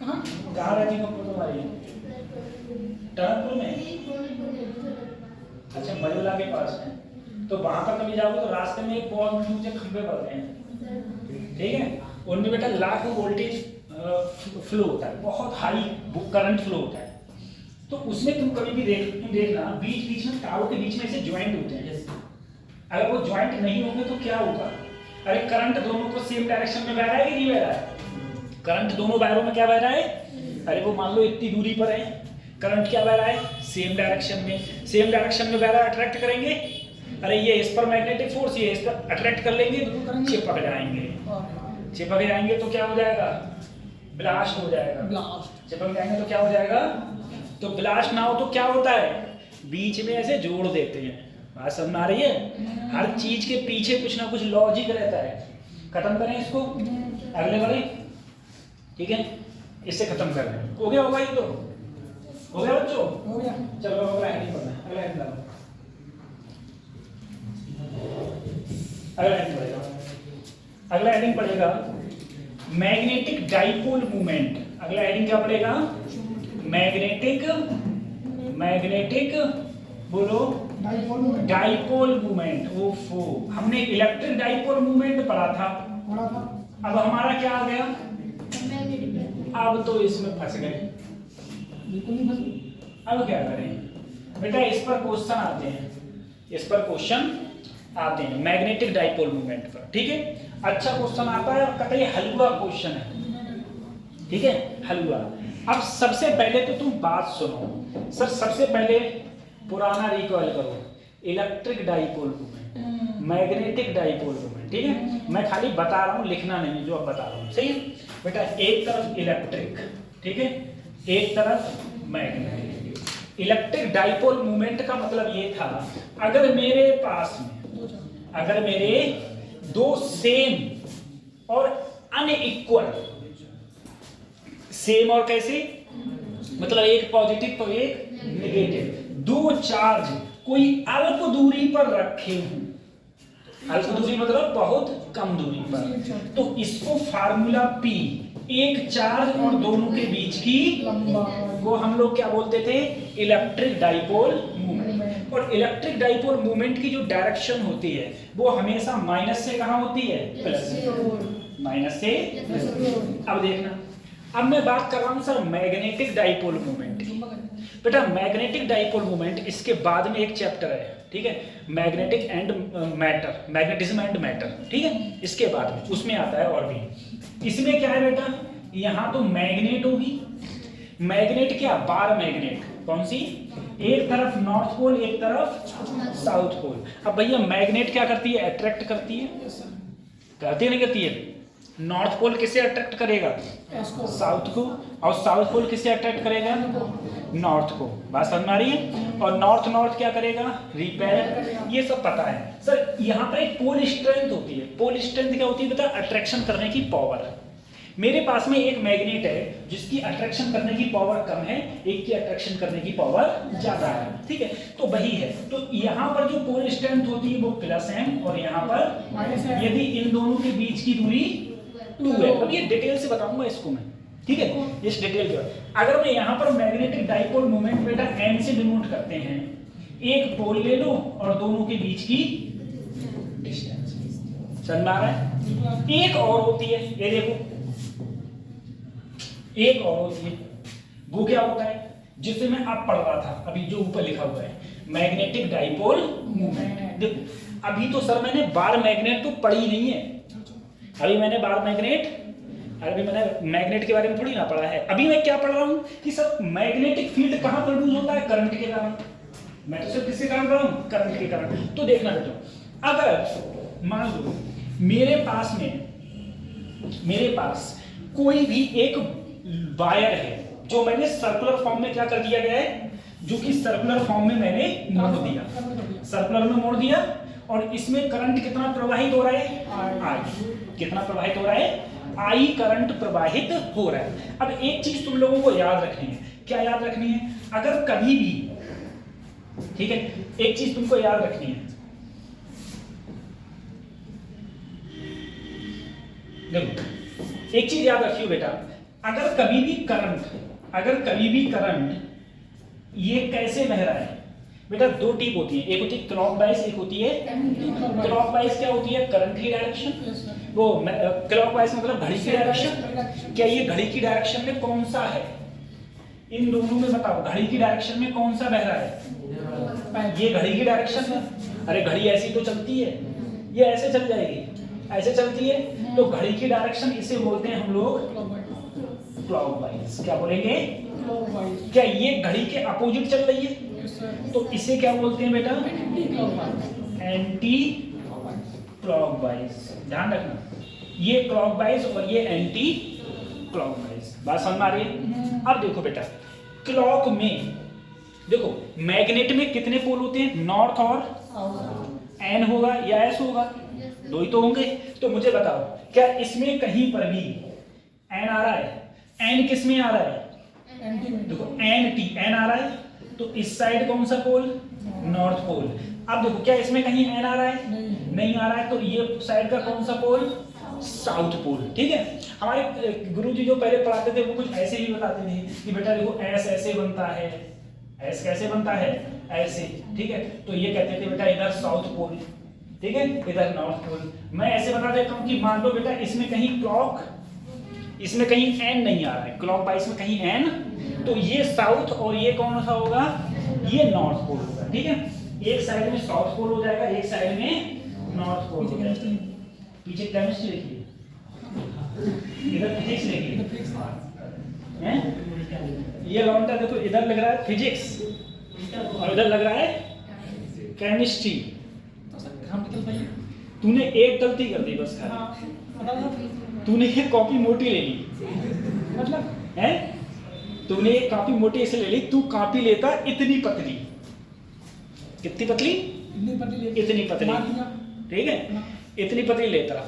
Speaker 1: कहाँ रहती पप्पू तुम्हारी? टनकपुर में। अच्छा, मजोला के पास है। तो वहां पर कभी जाओगे तो रास्ते में एक बहुत ऊंचे खंभे पड़ते हैं, ठीक है? उनमें बेटा लाख वोल्टेज फ्लो होता है, बहुत हाई करंट फ्लो होता है। तो उसमें तुम कभी भी देखना बीच बीच में तारों के बीच में से ज्वाइंट होते हैं। अगर वो ज्वाइंट नहीं होंगे तो क्या होगा? अरे करंट दोनों को सेम डायरेक्शन में बह रहा है कि नहीं बह रहा है? करंट दोनों वायरों में क्या बह रहा है? अरे वो मान लो इतनी दूरी पर है, करंट क्या बह रहा है? सेम डायरेक्शन में। सेम डायरेक्शन में बह रहा है, अट्रैक्ट करेंगे। अरे ये इस पर मैग्नेटिक फोर्स, ये इस पर अट्रैक्ट कर लेंगे, चिपक जाएंगे। चिपक जाएंगे तो क्या हो जाएगा? ब्लास्ट हो जाएगा। चिपक जाएंगे तो क्या हो जाएगा? तो ब्लास्ट ना हो तो क्या होता है? बीच में ऐसे जोड़ देते हैं। बात समझ में आ रही है? हर चीज के पीछे कुछ ना कुछ लॉजिक रहता है। खत्म करें इसको, अगले वाले, ठीक है? इससे खत्म कर रहे हैं। हो गया होगा ये तो? हो गया बच्चों?
Speaker 2: हो गया।
Speaker 1: चलो अगला हेडिंग पढ़ना, अगला हेडिंग डालो, अगला हेडिंग पढ़ेगा, अगला हेडिंग पढ़ेगा मैग्नेटिक डाइपोल मूवमेंट। अगला हेडिंग क्या पढ़ेगा? मैग्नेटिक बोलो, डाइपोल मूवमेंट। ओफो, हमने इलेक्ट्रिक डाइपोल मूवमेंट पढ़ा था, अब हमारा क्या आ गया? अब तो इसमें फंस गए।
Speaker 2: बिल्कुल नहीं फंसे।
Speaker 1: अब क्या करें बेटा? इस पर क्वेश्चन आते हैं, इस पर क्वेश्चन आते हैं मैग्नेटिक डाइपोल मूवमेंट पर, ठीक है? अच्छा क्वेश्चन आता है और कहते हैं हलवा क्वेश्चन है, ठीक है? हलवा। अब सबसे पहले तो तुम बात सुनो सर, सबसे पहले पुराना रिकॉल करो, electric dipole movement, magnetic dipole movement, ठीक है? मैं खाली बता रहा हूँ, लिखना नहीं जो अब बता रहा हूँ, सही है बेटा? एक तरफ इलेक्ट्रिक, ठीक है, एक तरफ मैग्नेटिक। इलेक्ट्रिक डाइपोल मूवमेंट का मतलब ये था, अगर मेरे पास में, अगर मेरे दो सेम और अनइक्वल, सेम और कैसे? मतलब एक पॉजिटिव तो एक नेगेटिव, दो चार्ज कोई अल्प दूरी पर रखे हूं, अल्प दूरी मतलब बहुत कम दूरी पर, तो इसको फार्मूला P, एक चार्ज और दोनों के बीच की वो हम लोग क्या बोलते थे? Electric dipole movement. और इलेक्ट्रिक डाइपोल मूवमेंट की जो डायरेक्शन होती है वो हमेशा माइनस से कहां होती है? प्लस, माइनस से। अब देखना, अब मैं बात कर रहा हूं सर मैग्नेटिक डाइपोल मूवमेंट की। बेटा मैग्नेटिक डाइपोल मूवमेंट, इसके बाद में एक चैप्टर है, ठीक है? Magnetic and matter, magnetism and matter, ठीक है? इसके बाद में उसमें आता है और भी। इसमें क्या है बेटा? यहां तो मैग्नेट होगी, मैग्नेट क्या? Bar magnet. कौन सी? एक तरफ नॉर्थ पोल, एक तरफ साउथ पोल। अब भैया मैग्नेट क्या करती है? अट्रैक्ट करती है, करती है नहीं करती है? नॉर्थ पोल किसे अट्रैक्ट करेगा? साउथ को। और साउथ पोल किसे अट्रैक्ट करेगा? नॉर्थ को। बात समझ में आ रही है? और नॉर्थ नॉर्थ क्या करेगा? रिपेल। ये सब पता है सर। यहाँ पर एक पोल स्ट्रेंथ होती है। पोल स्ट्रेंथ क्या होती है बेटा? अट्रैक्शन करने की पावर। मेरे पास में एक मैग्नेट है जिसकी अट्रैक्शन करने की पावर कम है, एक की अट्रैक्शन करने की पावर ज्यादा है, ठीक है? तो वही है। तो यहाँ पर जो पोल स्ट्रेंथ होती है वो प्लस है और यहाँ पर यदि इन दोनों के बीच की दूरी 2 है। अब ये डिटेल से बताऊंगा इसको मैं, ठीक है? इस डिटेल के बाद अगर मैं यहाँ पर मैग्नेटिक डाइपोल मोमेंट बेटा m से डिनोट करते हैं, एक पोल ले लो और दोनों के बीच की डिस्टेंस। समझ में आ रहा है? एक और होती है, ये देखो एक और होती है, वो क्या होता है जिससे मैं अब पढ़ रहा था, अभी जो ऊपर लिखा हुआ है मैग्नेटिक डाइपोल मूवमेंट। देखो अभी तो सर मैंने बार मैग्नेट तो पढ़ी नहीं है, अभी मैंने बार मैग्नेट, अभी मैंने मैग्नेट के बारे में थोड़ी ना पढ़ा है। अभी मैं क्या पढ़ रहा हूँ कि सर मैग्नेटिक फील्ड कहाँ प्रोड्यूस होता है, करंट के कारण। मैं तो सिर्फ किसके कारण पढ़ रहा हूँ, करंट के कारण। तो देखना बेटा, अगर मान लो मेरे पास कोई भी एक वायर है जो मैंने सर्कुलर फॉर्म में क्या कर दिया गया है, जो कि सर्कुलर फॉर्म में मैंने मोड़ दिया, सर्कुलर में मोड़ दिया, और इसमें करंट कितना प्रवाहित हो रहा है, आई। कितना प्रवाहित हो रहा है, आई करंट प्रवाहित हो रहा है। अब एक चीज तुम लोगों को याद रखनी है, क्या याद रखनी है, अगर कभी भी, ठीक है, एक चीज तुमको याद रखनी है, देखो एक चीज याद रखियो बेटा, अगर कभी भी करंट ये कैसे बह रहा है बेटा, दो टिप होती है, एक होती है क्लॉकवाइज, एक होती है क्लॉकवाइज। क्या होती है, करंट की डायरेक्शन, वो क्लॉकवाइज मतलब घड़ी की डायरेक्शन। क्या ये घड़ी की डायरेक्शन में कौन सा है, इन दोनों में बताओ, घड़ी की डायरेक्शन में कौन सा बह रहा है, ये घड़ी की डायरेक्शन में। अरे घड़ी ऐसी तो चलती है, ये ऐसे चल जाएगी, ऐसे चलती है, तो घड़ी की डायरेक्शन इसे बोलते हैं हम लोग क्लॉकवाइज। क्या बोलेंगे, क्या ये घड़ी के अपोजिट चल रही है, तो इसे क्या बोलते हैं बेटा, एंटी क्लॉकवाइज। ध्यान रखना, ये क्लॉकवाइज और ये एंटी क्लॉकवाइज। बात समझ में आ रही है। अब देखो बेटा, क्लॉक में देखो मैग्नेट में कितने पोल होते हैं, नॉर्थ और एन होगा या एस होगा, दो ही तो होंगे। तो मुझे बताओ, क्या इसमें कहीं पर भी एन आ रहा है, एन किस में आ रहा है, देखो एन टी, एन आ रहा है, तो इस साइड कौन सा पोल, नॉर्थ पोल। अब देखो क्या इसमें कहीं एन आ रहा है, नहीं आ रहा है, तो ये साइड का कौन सा पोल, साउथ पोल। ठीक है, हमारे गुरुजी जो पहले पढ़ाते थे वो कुछ ऐसे ही बताते थे कि बेटा देखो एस ऐसे बनता है, एस कैसे बनता है, ऐसे। ठीक है, तो ये कहते थे बेटा इधर साउथ पोल, ठीक है, इधर नॉर्थ पोल। मैं ऐसे बता देता हूँ कि मान लो बेटा इसमें कहीं इसमें कहीं एन नहीं आ रहा है, क्लॉक वाइज में कहीं एन, तो ये साउथ और ये कौन सा होगा, ये नॉर्थ पोल होगा। ठीक है, एक साइड में साउथ पोल हो जाएगा, एक साइड में नॉर्थ पोल हो जाएगा। पीछे केमिस्ट्री लिखिए, इधर फिजिक्स लिखिए, हैं? ये लौंडा देखो इधर लग रहा है फिजिक्स और इधर लग रहा है केमिस्ट्री। तूने एक गलती कर दी बस, तूने ये कॉपी मोटी ले ली, मतलब है, तूने एक कॉपी मोटी ऐसे ले ली, तू कॉपी लेता इतनी पतली, कितनी पतली, इतनी पतली, ठीक है, इतनी पतली लेता।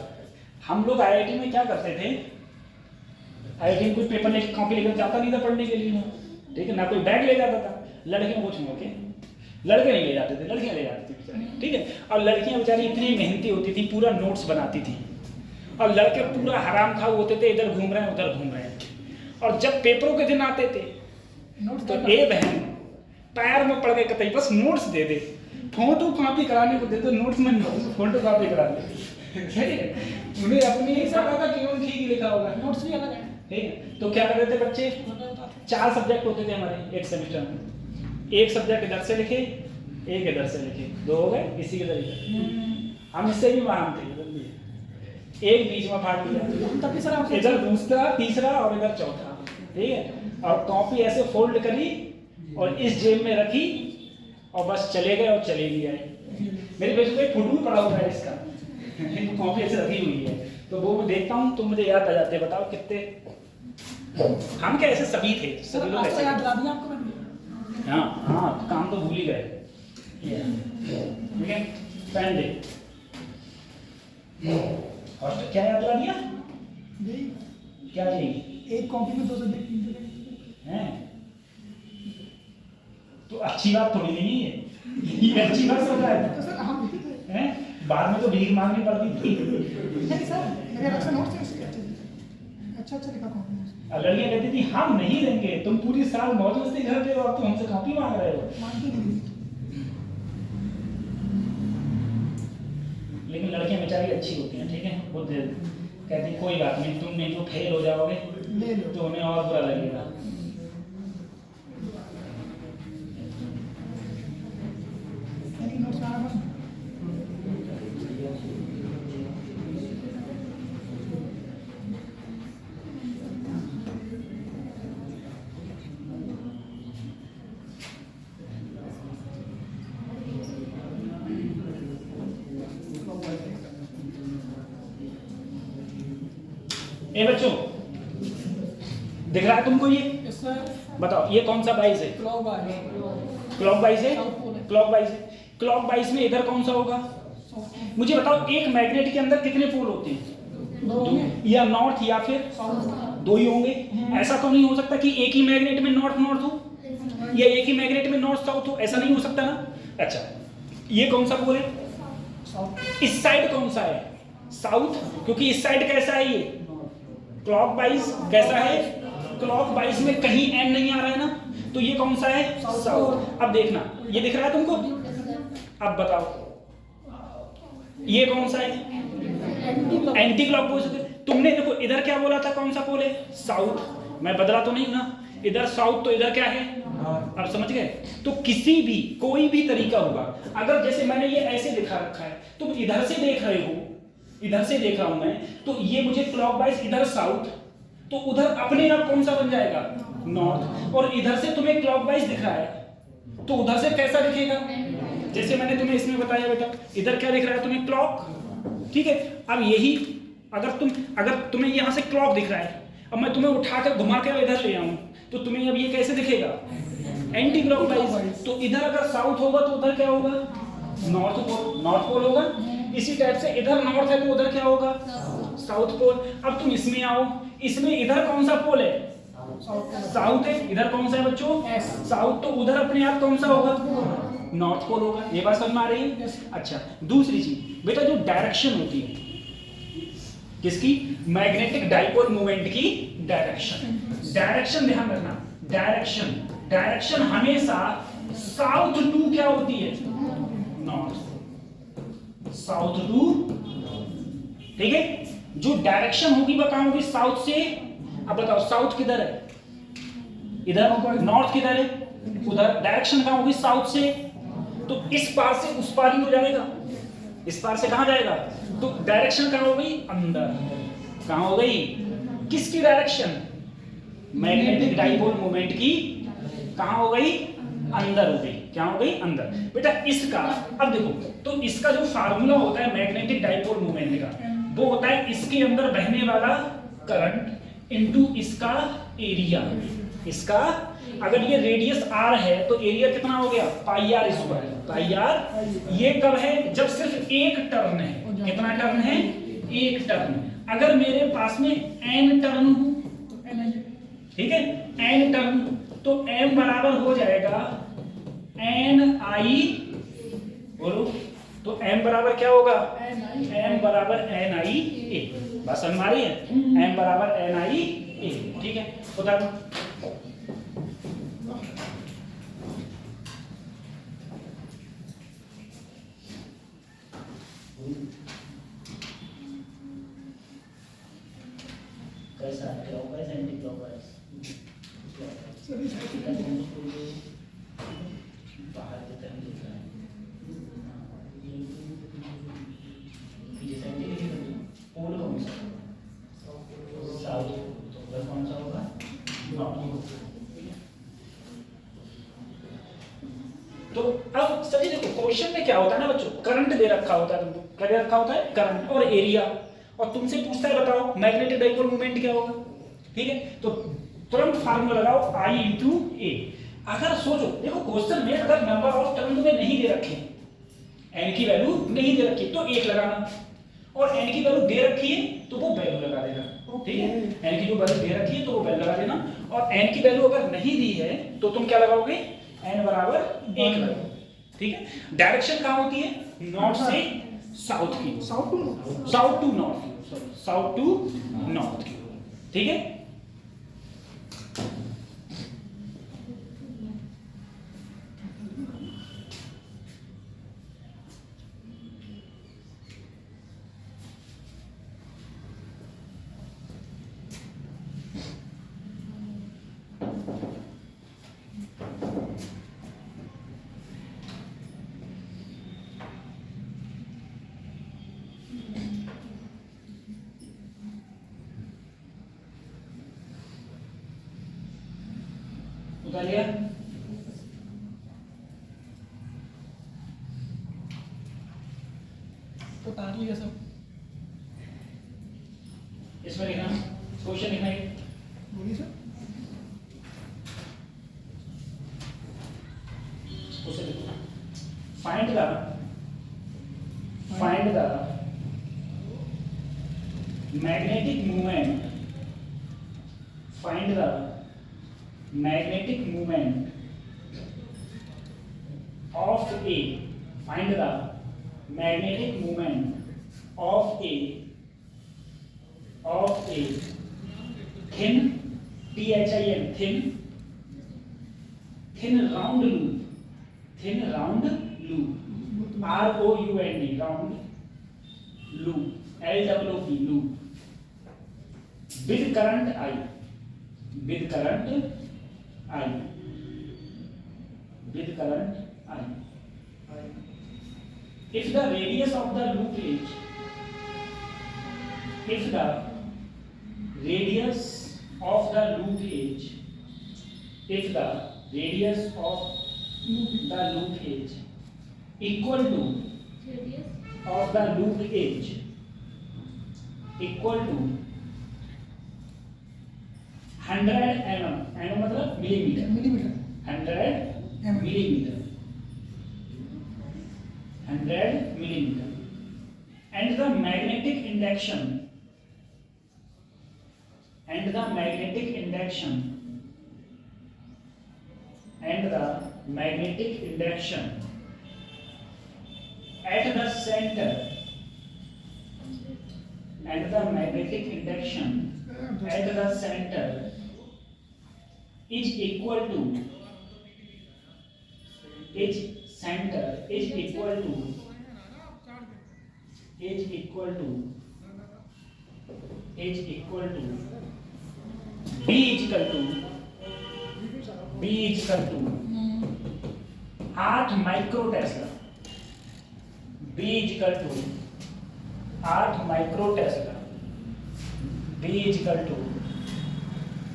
Speaker 1: हम लोग आईआईटी में क्या करते थे, आईआईटी में कुछ पेपर लेके कॉपी लेकर जाता नहीं था पढ़ने के लिए, ठीक है ना, कोई बैग ले जाता था, लड़कियों को छोड़ के, लड़के नहीं ले जाते थे, लड़कियां ले जाती थी बेचारी। ठीक है, और लड़कियां बेचारी इतनी मेहनती होती थी, पूरा नोट्स बनाती थी, और लड़के पूरा हराम खाऊ होते थे, इधर घूम रहे हैं उधर घूम रहे हैं। और जब पेपरों के दिन आते थे तो ए बहन पैर में पड़ गए कतई, बस नोट्स दे दे, फोटो कॉपी कराने को दे दो, नोट्स में फोटो कॉपी करा दे। उन्हें अपनी ही सब होगा कि उनकी ही लिखा होगा, नोट्स भी अलग है। ठीक है, तो क्या करते थे बच्चे, 4 सब्जेक्ट होते थे हमारे एक सेमेस्टर में, एक सब्जेक्ट इधर से लिखे, एक इधर से लिखे, 2 हो गए। इसी के तरीके हम इससे भी महान थे, एक बीच में फाड़ दिया, इधर दूसरा, तीसरा और इधर चौथा। ठीक है, और कॉपी ऐसे फोल्ड करी और इस जेब में रखी और बस चले गए और चले भी आए। मेरे पेज पे फोटो भी पड़ा हुआ है इसका, कॉपी ऐसे रखी हुई है, तो वो मैं देखता हूँ तो मुझे याद आ जाते हैं। बताओ कितने हम क्या ऐसे सभी थे, सभी लोग ऐसे। हाँ हाँ, काम तो भूल ही गए। ठीक है, पेन दे, और क्या याद ला दिया, क्या चाहिए,
Speaker 2: एक कॉपी में 2 सब्जेक्ट
Speaker 1: हैं, तो अच्छी बात थोड़ी नहीं है ये, अच्छी बात समझ रहा है।
Speaker 2: तो सर हम
Speaker 1: हैं, बाद में तो भीख मांगनी पड़ती थी।
Speaker 2: नहीं सर, मेरे अच्छा नोट्स है, अच्छा लिखा कॉपी में।
Speaker 1: और लड़कियां कहती थी हम नहीं देंगे, तुम पूरी साल मौज मस्ती करते हो और तुम हमसे कॉपी मांग रहे हो। लेकिन लड़कियां बेचारी अच्छी होती हैं, ठीक है, वो कहती कोई बात नहीं, तुम नहीं तो फेल हो जाओगे,
Speaker 2: ले लो।
Speaker 1: तो उन्हें और बुरा लगेगा।
Speaker 2: यानी नोट्स आना बंद।
Speaker 1: ए बच्चों, दिख रहा है तुमको ये?
Speaker 2: Yes sir.
Speaker 1: बताओ ये कौन सा बाइस है?
Speaker 2: क्लॉक आ गया।
Speaker 1: क्लॉक बाइस है?
Speaker 2: South pole है।
Speaker 1: क्लॉक बाइस है। क्लॉक बाइस में इधर कौन सा होगा? मुझे बताओ एक मैग्नेट के अंदर कितने पोल होते हैं?
Speaker 2: दो होंगे।
Speaker 1: या नॉर्थ या फिर
Speaker 2: साउथ।
Speaker 1: दो ही होंगे। ऐसा तो नहीं हो सकता कि एक ही मैग्नेट में नॉर्थ नॉर्थ हो या एक ही मैग्नेट में नॉर्थ साउथ हो, ऐसा नहीं हो सकता ना। अच्छा, ये कौन सा पोल है?
Speaker 2: साउथ।
Speaker 1: इस साइड कौन सा है? साउथ, क्योंकि इस साइड कैसा है ये? क्लॉकवाइज कैसा है? क्लॉकवाइज में कहीं एन नहीं आ रहा है ना, तो ये कौन सा है? साउथ। अब देखना, ये दिख रहा है तुमको? अब बताओ ये कौन सा है? Anti clockwise. तुमने देखो इधर क्या बोला था, कौन सा पोल है? साउथ। मैं बदला तो नहीं हूं ना, इधर साउथ तो इधर क्या है? अब समझ गए? तो किसी भी कोई भी तरीका होगा, अगर जैसे मैंने ये ऐसे दिखा रखा है, तुम इधर से देख रहे हो, इधर से देख रहा हूं मैं, तो ये मुझे क्लॉकवाइज इधर साउथ, तो उधर अपने आप कौन सा बन जाएगा? नॉर्थ। और इधर से तुम्हें क्लॉकवाइज दिख रहा है, तो उधर से कैसा दिखेगा? जैसे मैंने तुम्हें इसमें बताया बेटा, इधर क्या दिख रहा है तुम्हें? क्लॉक। ठीक है, अब यही अगर तुम्हें यहां से क्लॉक दिख रहा है, अब मैं तुम्हें उठाकर घुमा के इधर ले आऊं, तो तुम्हें अब ये कैसे दिखेगा? Anti clockwise. तो इधर अगर साउथ होगा तो उधर क्या होगा? North pole. नॉर्थ पोल होगा। इसी टाइप से इधर नॉर्थ है तो उधर क्या होगा? South pole. अब तुम इसमें आओ, इसमें इधर कौन सा पोल है? साउथ है। इधर कौन सा है बच्चों? साउथ। तो उधर अपने आप कौन सा होगा? नॉर्थ पोल होगा। ये बात समझ में आ रही है? अच्छा, दूसरी चीज बेटा, जो डायरेक्शन होती है किसकी? मैग्नेटिक डाइपोल मोमेंट की डायरेक्शन। डायरेक्शन ध्यान रखना, डायरेक्शन हमेशा साउथ टू क्या होती है? नॉर्थ। South to. ठीक है, जो डायरेक्शन होगी वह कहां होगी? साउथ से। अब बताओ साउथ किधर है? इधर। नॉर्थ किधर है? उधर। डायरेक्शन कहां होगी? साउथ से। तो इस पार से उस पार ही तो जाएगा। इस पार से कहां जाएगा? तो डायरेक्शन कहां हो गई? अंदर। कहां हो गई? किसकी डायरेक्शन? मैग्नेटिक डाइपोल मोमेंट की कहां हो गई? अंदर हो गई। क्या हो गई? अंदर। बेटा इसका अब देखो, तो इसका जो फार्मूला होता है मैग्नेटिक डाइपोल मोमेंट का, वो होता है इसके अंदर बहने वाला करंट इनटू इसका एरिया। इसका अगर ये रेडियस r है तो एरिया कितना हो गया? Pi r square. Pi r. ये कब है? जब सिर्फ एक टर्न है। कितना टर्न है? एक टर्न। अगर मेरे पास में n टर्न हो, ठीक है, n टर्न, तो m बराबर हो जाएगा n i, बोलो तो m बराबर क्या होगा? m बराबर n i a। बस समझ आ रही है? m बराबर n i a। ठीक है, बता दो। कैसा है? Clockwise anti clockwise? बाहर की तरफ दिख रहा है। पीछे साइड दिख रहा है। पोल कौन सा? साउथ। तो उधर कौन सा होगा? नॉर्थ। तो अब सभी देखो क्वेश्चन में क्या होता है ना बच्चों, करंट दे रखा होता है तुमको। क्या दे रखा होता है? करंट और एरिया, और तुमसे पूछता है बताओ मैग्नेटिक डाइपोल मोमेंट क्या होगा। ठीक है, तो तुरंत फार्मूला लगाओ I इंटू ए। अगर सोचो, देखो क्वेश्चन में अगर नंबर ऑफ टर्न तुम्हें नहीं दे रखे, n की वैल्यू नहीं दे रखी, तो 1 लगाना, और n की वैल्यू दे रखी है तो वो वैल्यू लगा देना। ठीक है, n की जो वैल्यू दे रखी है तो वो वैल्यू लगा देना, और n की वैल्यू अगर नहीं दी है तो तुम क्या लगाओगे? n बराबर 1 लगाओ। ठीक है, डायरेक्शन कहां होती है? नॉर्थ से साउथ की। South to north, south to north की। ठीक है, समझ गया?
Speaker 2: तो काट लिया सब।
Speaker 1: इसमें लिखना क्वेश्चन लिखना है।
Speaker 2: बोलिए सर।
Speaker 1: उसे लिखो find the magnetic movement, find the magnetic movement of a, find the magnetic movement of a thin, thin round loop, round round loop, LOOP loop with current I, if the radius of the loop is, equal to of the loop edge equal to 100 mm, मतलब millimetre, 100 millimeter, and the magnetic induction at the center is equal to B is equal to 8 microtesla. B is equal to 8 microtesla. B is equal to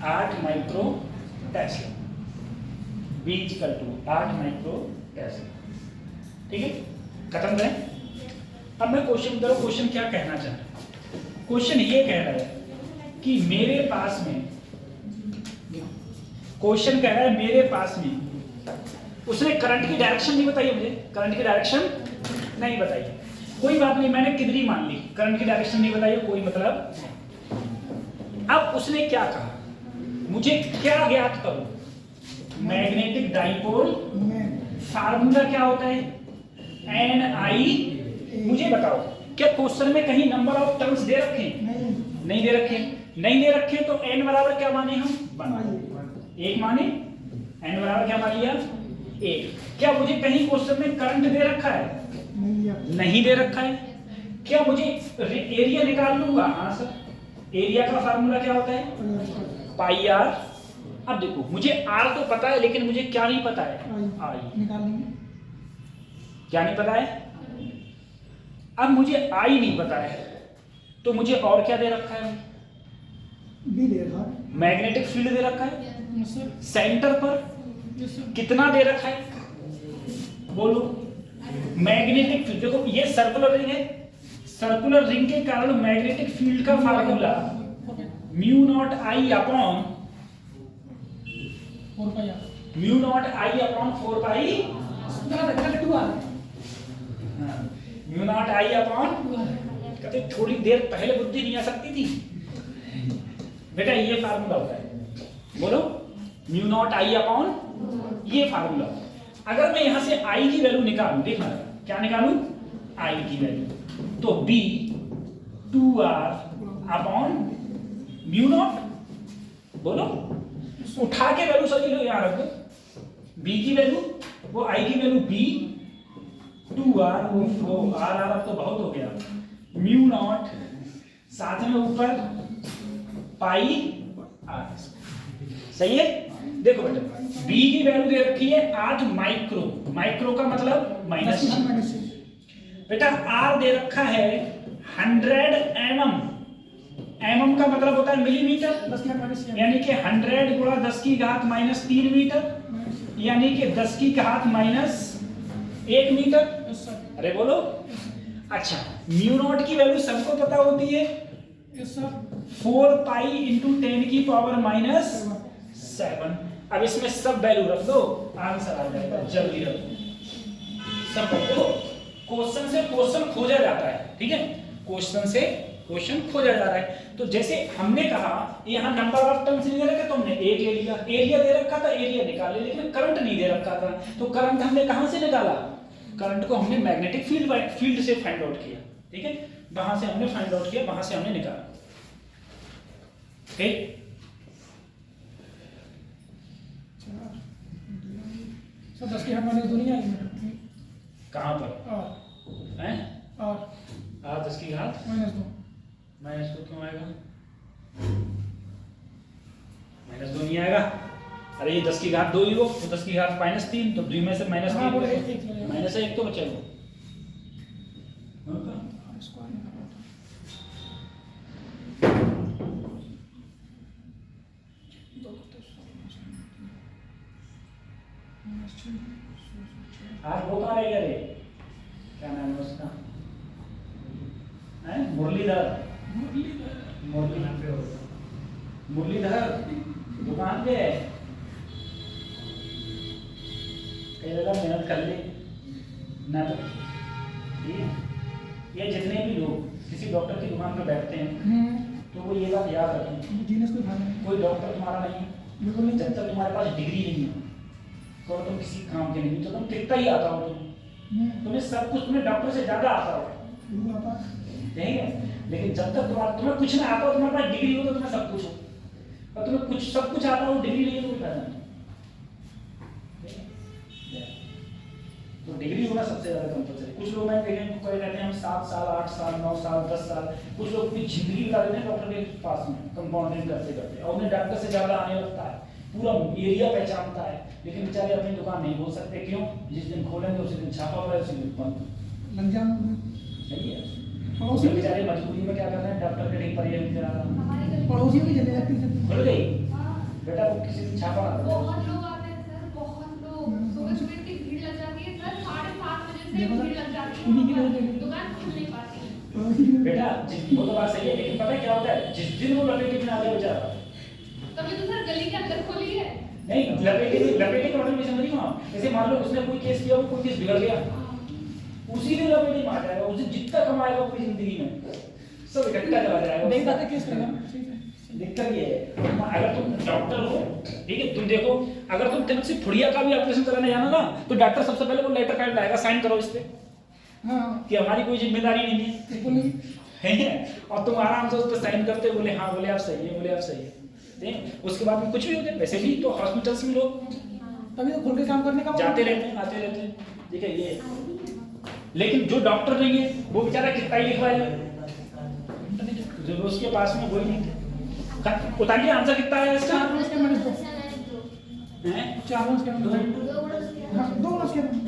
Speaker 1: 8 microtesla. B is equal to 8 microtesla. ठीक है, खत्म करें। अब मैं question करो, question क्या कहना चाह रहा है? क्वेश्चन ये कह रहा है कि मेरे पास में, क्वेश्चन कह रहा है मेरे पास में, उसने करंट की डायरेक्शन नहीं बताई मुझे, करंट की डायरेक्शन नहीं बताई। कोई बात नहीं, मैंने किधरी मान ली, करंट की डायरेक्शन नहीं बताई, कोई मतलब नहीं। अब उसने क्या कहा, मुझे क्या ज्ञात करो? मैग्नेटिक डाइपोल फार्मूला क्या होता है? NI। मुझे बताओ, क्या क्वेश्चन में कहीं नंबर ऑफ टर्म्स दे रखे हैं? नहीं दे रखे। नहीं दे रखे तो n बराबर क्या माने हम? 1 माने। n बराबर क्या मान लिया? 1। क्या मुझे कहीं क्वेश्चन में करंट दे रखा है? नहीं दे रखा है। क्या मुझे एरिया निकाल लूंगा? हाँ सर। एरिया का फार्मूला क्या होता है? पाई आर। अब देखो, मुझे आर तो पता है, लेकिन मुझे क्या नहीं पता है? आई। क्या नहीं पता है? अब मुझे आई नहीं पता है, तो मुझे और क्या दे रखा है?
Speaker 2: बी दे रखा है।
Speaker 1: मैग्नेटिक फील्ड दे रखा है सेंटर पर। कितना दे रखा है? बोलो। मैग्नेटिक फील्ड, देखो ये सर्कुलर रिंग है, सर्कुलर रिंग के कारण मैग्नेटिक फील्ड का formula mu not I upon 4 pi mu not I upon, कहते थोड़ी देर पहले बुद्धि नहीं आ सकती थी बेटा, ये फार्मूला होता है। बोलो, म्यू नॉट आई अपॉन ये फार्मूला। अगर मैं यहां से आई की वैल्यू निकालूं, देखना क्या निकालूं? आई की वैल्यू, तो B 2R upon mu naught. बोलो, उठा के वैल्यू सभी लोग यहां रखो। B की वैल्यू, वो I की वैल्यू B 2R, वो R अब तो बहुत हो गया, म्यू नॉट, साथ में ऊपर पाई R। सही है? देखो बेटा, B की वैल्यू दे रखी है 8 माइक्रो, माइक्रो का मतलब माइनस। बेटा R दे रखा है 100 mm, mm का मतलब होता है मिलीमीटर, यानी कि 100 गुणा 10 की घात -3 मीटर। यानी कि 10 की घात -1 मीटर।
Speaker 2: यस सर,
Speaker 1: अरे बोलो। अच्छा, म्यू नॉट की वैल्यू सबको पता होती है,
Speaker 2: यस सर,
Speaker 1: 4 पाई इंटू 10 की पावर -7। अब इसमें सब वैल्यू रख दो, आंसर आ जाएगा, जल्दी रखो सब रख दो। क्वेश्चन से क्वेश्चन खोजा जाता है, ठीक है, क्वेश्चन से क्वेश्चन खोजा जा रहा है। तो जैसे हमने कहा यहाँ नंबर ऑफ टर्न्स नहीं दे रखा, तो हमने एक ले लिया, एरिया दे रखा था, एरिया निकाले, लेकिन करंट नहीं दे रखा था, तो करंट हमने कहां से निकाला? करंट को हमने मैग्नेटिक फील्ड से फाइंड आउट किया, ठीक है, वहां से हमने फाइंड आउट किया, वहां से हमने निकाला। ठीक,
Speaker 2: सर 10 की घात -2 नहीं आई मेरे
Speaker 1: कहां पर
Speaker 2: और
Speaker 1: हैं?
Speaker 2: और
Speaker 1: 10 की घात
Speaker 2: -2
Speaker 1: -2 क्यों आएगा? -2 नहीं आएगा। अरे ये 10 की घात 2 ही हो, तो 10 की घात -3, तो 2 में से -3
Speaker 2: हाँ, बोले एक चलेगा।
Speaker 1: -1 तो बचेगा।
Speaker 2: इसको आने का बात
Speaker 1: आज वो कहाँ रह गया रे? क्या नाम है उसका? हैं? मुरलीधर। मुरलीधर दुकान पे है, कई जगह मेहनत कर ले ना, तो ठीक है। ये जितने भी लोग किसी डॉक्टर की दुकान पे बैठते हैं, तो वो ये बात याद रखें,
Speaker 2: जीनस को खाना है,
Speaker 1: कोई डॉक्टर तुम्हारा नहीं है,
Speaker 2: बिल्कुल नहीं।
Speaker 1: जब तक तुम्हारे पास डिग्री नहीं है, तो तुम किसी काम के नहीं, तो तुम कितना ही आता हो, तुम्हें सब कुछ, तुम्हें डॉक्टर से ज्यादा आता हो,
Speaker 2: बिल्कुल आता है।
Speaker 1: ठीक है। लेकिन जब तक तुम्हें कुछ ना आता हो, तुम्हारे पास डिग्री हो, तो तुम्हें सब कुछ हो, और तुम्हें कुछ सब कुछ आता हो, डिग्री नहीं है, तो कोई फायदा नहीं। तो डिग्री होना सबसे ज्यादा कंपल्सरी। कुछ लोग मैंने देखे हैं, कोई कहते हैं हम 7 साल 8 साल 9 साल 10 साल, कुछ लोग अपनी जिंदगी बिता देते हैं डॉक्टर के पास में कंपाउंडिंग करते करते, और उन्हें डॉक्टर से ज्यादा आने लगता है, पूरा एरिया पहचानता है, लेकिन बेचारे अपनी दुकान नहीं खोल सकते। क्यों? जिस दिन खोलेंगे उसी दिन छापा पड़ा, उसी दिन बंद।
Speaker 2: लग जाना
Speaker 1: सही है।
Speaker 2: पड़ोसी
Speaker 1: तो बेचारे मजबूरी में क्या कर रहे हैं, डॉक्टर के नहीं पर ये जा रहा,
Speaker 2: पड़ोसी भी चले जाती है।
Speaker 1: खुल गई बेटा, वो किसी दिन छापा ना पड़े।
Speaker 3: बहुत लोग आते हैं सर, बहुत लोग, सुबह सुबह इतनी भीड़ लग जाती है सर, 7:30 बजे से भीड़ लग जाती
Speaker 2: उन्हीं की वजह
Speaker 3: है,
Speaker 2: से।
Speaker 3: दुकान खुल नहीं पाती।
Speaker 2: पड़ोसी भी
Speaker 1: बेटा वो तो बात सही है, लेकिन पता है क्या होता है, जिस दिन वो लपेटे में आ गया बेचारा,
Speaker 3: तभी तो सर गली के अंदर खोली है।
Speaker 1: नहीं लपेटे का मतलब मैं समझ रही हूँ, जैसे मान लो उसने कोई केस किया, कोई केस बिगड़ गया, उसी दिन लपेटे में आ जाएगा, उसे जितना कमाएगा पूरी जिंदगी में सब इकट्ठा चला जाएगा।
Speaker 2: नहीं पाते केस करेगा। ठीक है।
Speaker 1: दिक्कत ये है, अगर तुम डॉक्टर हो, ठीक है, तुम देखो, अगर तुम तिलक से फुड़िया का भी ऑपरेशन कराने जाना ना, तो डॉक्टर सबसे पहले वो लेटर पैड लाएगा, साइन करो इस पे
Speaker 2: हाँ,
Speaker 1: कि हमारी कोई जिम्मेदारी नहीं है,
Speaker 2: बिल्कुल नहीं।
Speaker 1: है, और तुम आराम से उस पर साइन करते, बोले हाँ, बोले आप सही है, बोले आप सही है, ठीक है? उसके बाद में कुछ भी होता है। वैसे भी तो हॉस्पिटल्स में लोग
Speaker 2: तभी तो खुल के काम करने का मौका
Speaker 1: जाते रहते हैं, आते रहते हैं, ठीक है ये। लेकिन जो डॉक्टर नहीं है, वो बेचारा कितना ही लिखवाएगा, जो उसके पास में वही नहीं थे। उतारिए आंसर कितना है इसका?
Speaker 2: 4 गुना के -2
Speaker 1: हैं?
Speaker 2: 4 गुना के
Speaker 1: दो।
Speaker 2: -2 हाँ, 2 गुना के -2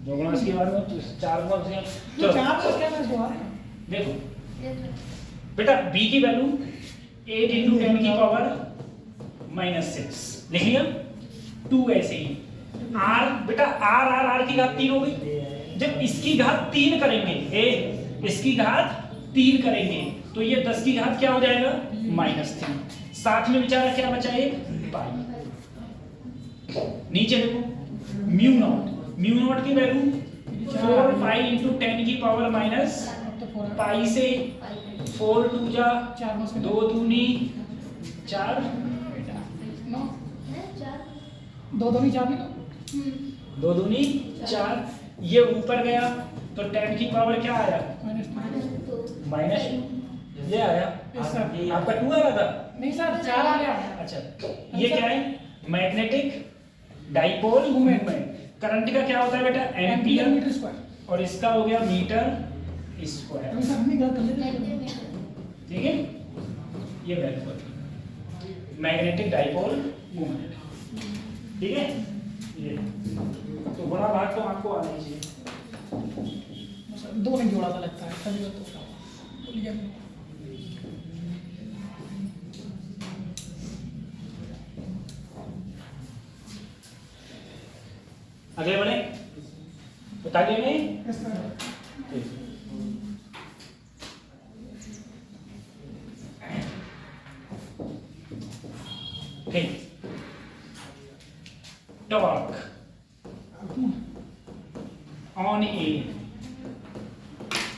Speaker 1: दो गुना इसके बाद में तो 4 गुना से
Speaker 2: तो
Speaker 1: चलो
Speaker 2: 4 गुना के -2 आ
Speaker 1: देखो बेटा, b की वैल्यू 8 × 10 की पावर -6 लिख लिया। 2 ऐसे ही r बेटा, r की घात 3 हो गई। जब इसकी घात 3 करेंगे, इसकी घात 3 करेंगे, तो ये 10 की घात क्या हो जाएगा? -3। साथ में बेचारा क्या बचा? एक पाई। नीचे देखो, म्यू नॉट की वैल्यू 4 पाई इंटू 10 की पावर माइनस पाई से 4 2 जा
Speaker 2: 4 गुना के
Speaker 1: 2 दूनी 4
Speaker 2: 9 2 दूनी 4 भी
Speaker 1: 2 दूनी 4। ये ऊपर गया तो 10 की पावर क्या आया? माइनस ये आया।
Speaker 2: Yes, sir.
Speaker 1: आपका 2 आ रहा था?
Speaker 2: नहीं सर 4 आ गया।
Speaker 1: अच्छा, ये क्या है? Magnetic dipole movement. करंट का क्या होता है बेटा? Ampere
Speaker 2: metre square.
Speaker 1: और इसका हो गया मीटर स्क्वायर।
Speaker 2: अभी सर हमने गलत कर लिया।
Speaker 1: ठीक है, ये वैल्यू मैग्नेटिक डाइपोल मूवमेंट। ठीक है, ये तो गुणा भाग तो आपको आना ही चाहिए।
Speaker 2: सर 2 ने जोड़ा था लगता है, तभी तो होगा। भूल गया मैं।
Speaker 1: अगले बढ़े, बता दिए नहीं?
Speaker 2: Yes sir.
Speaker 1: ठीक, torque on a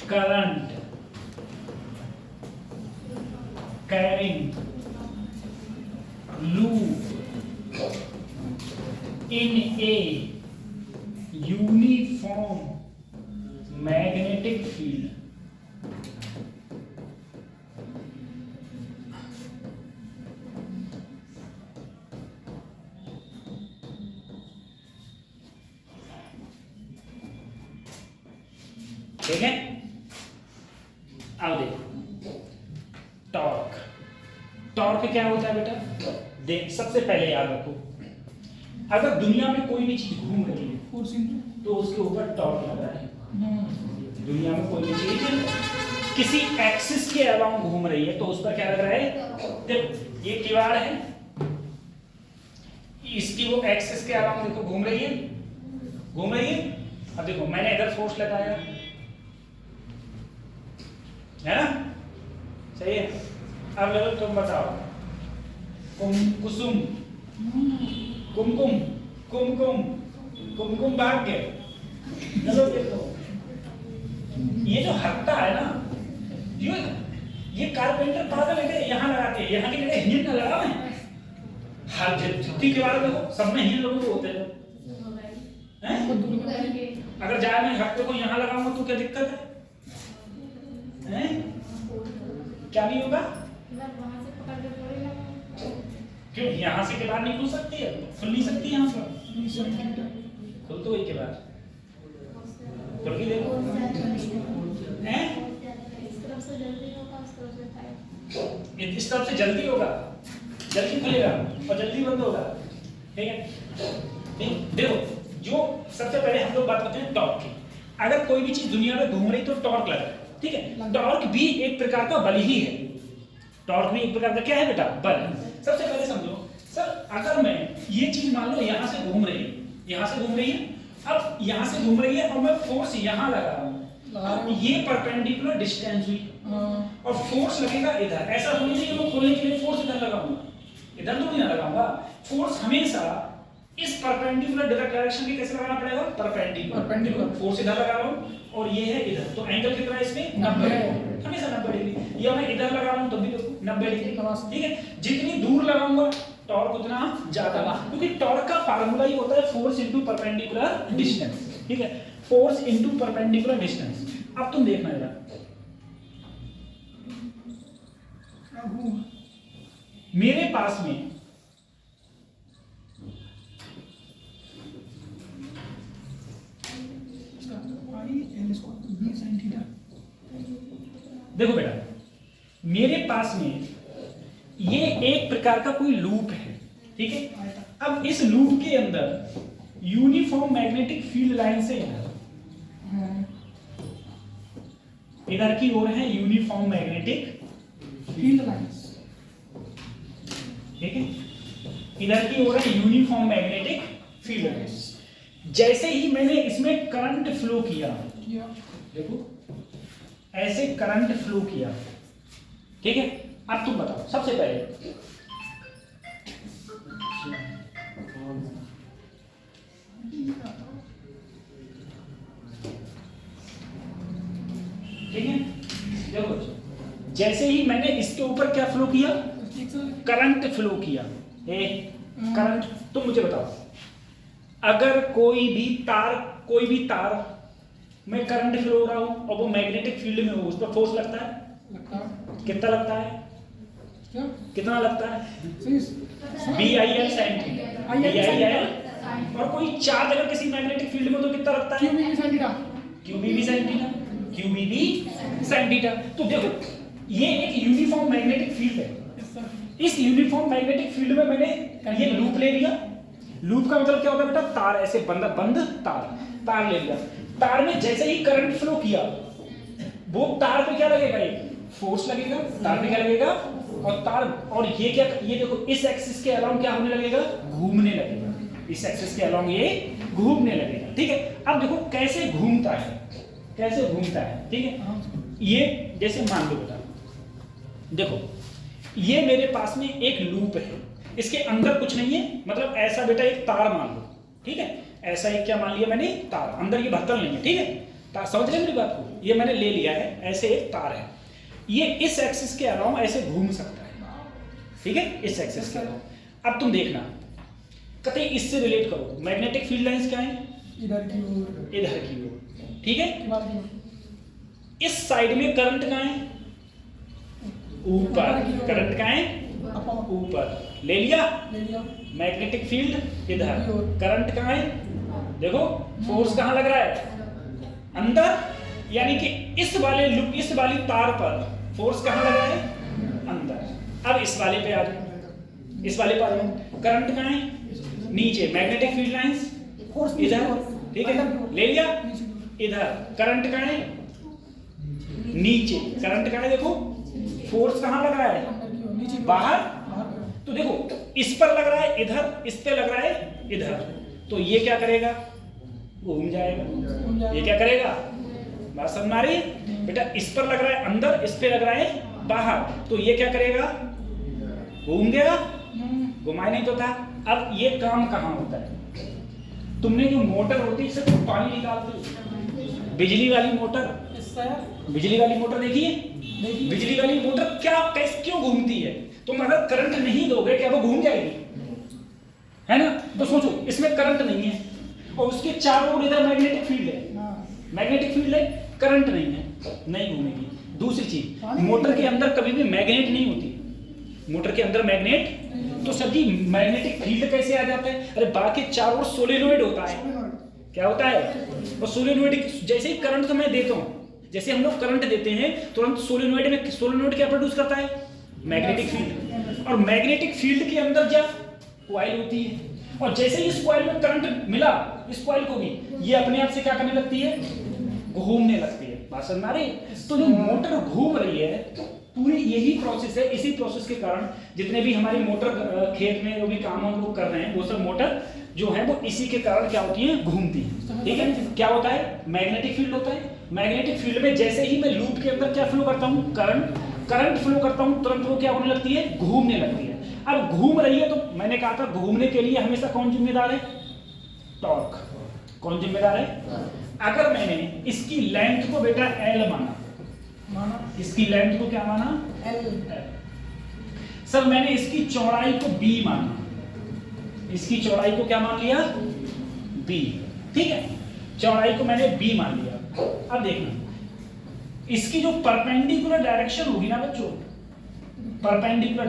Speaker 1: current carrying loop in a uniform magnetic field. ठीक है, अब देखो टॉर्क। टॉर्क क्या होता है बेटा? देख, सबसे पहले याद रखो, अगर दुनिया में कोई भी चीज घूम रही है
Speaker 2: फोर्स इनटू
Speaker 1: तो उसके ऊपर टॉर्क लग रहा है। दुनिया में कोई भी चीज किसी एक्सिस के अलाउंग घूम रही है तो उस पर क्या लग रहा है? देखो ये किवाड़ है, इसकी वो एक्सिस के अलाउंग देखो घूम रही है, घूम रही है। अब देखो मैंने इधर फोर्स लगाया है ना, सही है। अब लो तुम बताओ, कुसुम कुमकुम कुमकुम कुमकुम भाग्य, चलो देखो ये जो हत्ता है ना, ये कारपेंटर पागल है, यहाँ लगाते हैं, यहाँ के जगह हिंज ना लगाओ है। हर जितनी के बारे में देखो सब में हिंज लोगों को होते हैं, अगर जाए मैं हत्ते को यहाँ लगाऊंगा तो क्या दिक्कत है? क्या नहीं होगा? क्यों यहाँ से किवाड़ नहीं खुल सकती है? खुल नहीं सकती यहाँ पर, खुल तो एक किवाड़ खुल के देखो हैं, इस तरफ से जल्दी होगा, जल्दी खुलेगा और जल्दी बंद होगा। ठीक है, ठीक देखो, जो सबसे पहले हम लोग बात करते हैं टॉर्क की। अगर कोई भी चीज दुनिया में घूम रही तो टॉर्क लग रहा है, ठीक है। टॉर्क भी एक प्रकार का बल ही है, टॉर्क भी एक प्रकार का क्या है बेटा? बल। सबसे पहले समझो सर, अगर मैं ये चीज मान लो यहाँ से घूम रही है, यहाँ से घूम रही है, अब यहाँ से घूम रही है और मैं फोर्स यहाँ लगा रहा हूँ, अब ये परपेंडिकुलर डिस्टेंस हुई और फोर्स लगेगा इधर। ऐसा होना चाहिए मैं खोलने के लिए फोर्स इधर लगाऊंगा, इधर तो नहीं लगाऊंगा। फोर्स हमेशा इस परपेंडिकुलर डायरेक्शन के कैसे लगाना पड़ेगा? परपेंडिकुलर। फोर्स इधर लगा रहा हूँ और ये है इधर, तो एंगल कितना है इसमें? 90, हमेशा 90 डिग्री। या मैं इधर लगा रहा हूँ तब भी देखो 90 डिग्री, ठीक है। जितनी दूर लगाऊंगा टॉर्क उतना ज्यादा, क्योंकि टॉर्क का फार्मूला ही होता है फोर्स इनटू परपेंडिकुलर डिस्टेंस, ठीक है। Force into perpendicular distance. अब तुम देखना जरा, मेरे पास में देखो बेटा, मेरे पास में ये एक प्रकार का कोई लूप है, ठीक है। अब इस लूप के अंदर यूनिफॉर्म मैग्नेटिक फील्ड लाइन से इधर की ओर है यूनिफॉर्म मैग्नेटिक
Speaker 2: फील्ड लाइंस,
Speaker 1: ठीक है। इधर की ओर है यूनिफॉर्म मैग्नेटिक फील्ड लाइंस। जैसे ही मैंने इसमें करंट फ्लो किया, देखो ऐसे करंट फ्लो किया, ठीक है। अब तुम बताओ सबसे पहले ठीक है, देखो जैसे ही मैंने इसके ऊपर क्या फ्लो किया? करंट फ्लो किया। करंट, तुम मुझे बताओ, अगर कोई भी तार में करंट फ्लो हो रहा हूं और वो मैग्नेटिक फील्ड में हो, उस पर फोर्स लगता है? कितना लगता है? कितना लगता है? BIL sin theta, BIL। और कोई चार्ज अगर किसी मैग्नेटिक फील्ड में तो कितना लगता है? QBB sin theta, QBB sin theta. तो देखो ये एक यूनिफॉर्म मैग्नेटिक फील्ड है। इस यूनिफॉर्म मैग्नेटिक फील्ड में मैंने ये लूप ले लिया। लूप का मतलब क्या होता है बेटा? तार, ऐसे बंद तार ले लिया। तार में जैसे ही करंट फ्लो किया, वो तार पे क्या लगेगा? एक फोर्स लगेगा, तार पे क्या लगेगा? और तार, और ये क्या, ये देखो इस एक्सिस के अलाउंग क्या होने लगेगा? घूमने लगेगा। इस एक्सिस के अलाउंग ये घूमने लगेगा। ठीक है, अब देखो कैसे घूमता है, कैसे घूमता है। ठीक है, ये जैसे मान लो बेटा, देखो ये मेरे पास में एक लूप है, इसके अंदर कुछ नहीं है, मतलब ऐसा बेटा एक तार मान लो। ठीक है, ऐसा एक क्या मान लिया मैंने, तार, अंदर ये भत्तल नहीं है। ठीक है, तार, समझ रहे मेरी बात को, ये मैंने ले लिया है, ऐसे एक तार है, ये इस एक्सिस के अराउंड ऐसे घूम सकता है। ठीक है, इस एक्सिस के अराउंड। अब तुम देखना कतई इससे रिलेट करो, मैग्नेटिक फील्ड लाइंस क्या है,
Speaker 2: इधर की ओर,
Speaker 1: इधर की ओर। ठीक है,
Speaker 2: किनारे की ओर।
Speaker 1: इस साइड में करंट कहाँ है, ऊपर, करंट कहाँ है,
Speaker 2: अपॉन,
Speaker 1: ऊपर। ले लिया,
Speaker 2: ले लिया।
Speaker 1: मैग्नेटिक फील्ड इधर, करंट कहाँ है, देखो फोर्स कहाँ लग रहा है, अंदर, यानी कि इस वाले लूप, इस वाली तार पर फोर्स कहाँ लगा है, अंदर। अब इस वाले पे आ जाओ, इस वाले पर करंट कहाँ है, नीचे, मैग्नेटिक फील्ड लाइंस
Speaker 2: फोर्स
Speaker 1: इधर। ठीक है, ले लिया, इधर करंट कहाँ है, नीचे, करंट कहाँ है, देखो फोर्स कहाँ लग रहा है, बाहर। तो देखो इस पर लग रहा है इधर, इस पे लग रहा है इधर, तो ये क्या करेगा, घूम जाएगा। ये क्या करेगा, बात समझ में आ रही है बेटा, इस पर लग रहा है अंदर, इस पे लग रहा है बाहर, तो ये क्या करेगा, घूम गया, घुमाए नहीं तो था। अब ये काम कहाँ होता है, तुमने जो मोटर होती है इससे तुम पानी निकालते हो, बिजली वाली मोटर, बिजली वाली मोटर देखी है, बिजली वाली मोटर क्या कैसे क्यों घूमती है, तुम अगर करंट नहीं दोगे क्या वो घूम जाएगी, है ना। तो सोचो इसमें करंट नहीं है और उसके चारों ओर इधर मैग्नेटिक फील्ड है, मैग्नेटिक फील्ड है, करंट नहीं है, नहीं घूमेगी। दूसरी चीज, मोटर के अंदर कभी भी मैग्नेट नहीं होती, मोटर के अंदर मैग्नेट, तो सर जी मैग्नेटिक फील्ड कैसे आ जाता है, अरे बाकी चारों ओर सोलेनोइड होता है, क्या होता है, और सोलेनोइड जैसे ही करंट तो मैं देता हूँ, जैसे हम लोग करंट देते हैं तुरंत सोलेनोइड में, सोलेनोइड क्या प्रोड्यूस करता है, मैग्नेटिक फील्ड, और मैग्नेटिक फील्ड के अंदर क्या कॉइल होती है, और जैसे ही इस कॉइल में करंट मिला, इस कॉइल को भी ये अपने आप से क्या करने लगती है, घूमने लगती है। बात समझ में आ रही है। तो जो मोटर घूम रही है पूरी यही प्रोसेस है, इसी प्रोसेस के कारण जितने भी हमारी मोटर खेत में जो भी काम हम लोग कर रहे हैं वो सब मोटर जो है वो इसी के कारण क्या होती है, घूमती है। ठीक है, क्या होता है, मैग्नेटिक फील्ड होता है, मैग्नेटिक फील्ड में जैसे ही मैं लूप के अंदर क्या फ्लो करता हूँ, करंट फ्लो करता हूँ, तुरंत वो क्या होने लगती है, घूमने लगती है। अब घूम रही है तो मैंने कहा था घूमने के लिए हमेशा कौन जिम्मेदार है, टॉर्क। कौन जिम्मेदार है, अगर मैंने इसकी लेंथ को बेटा L माना, इसकी लेंथ को क्या माना,
Speaker 2: L,
Speaker 1: सर मैंने इसकी चौड़ाई को B माना, इसकी चौड़ाई को क्या मान लिया, B। ठीक है, चौड़ाई को मैंने B मान लिया। अब देखना इसकी जो परपेंडिकुलर डायरेक्शन होगी ना बच्चों, परपेंडिकुलर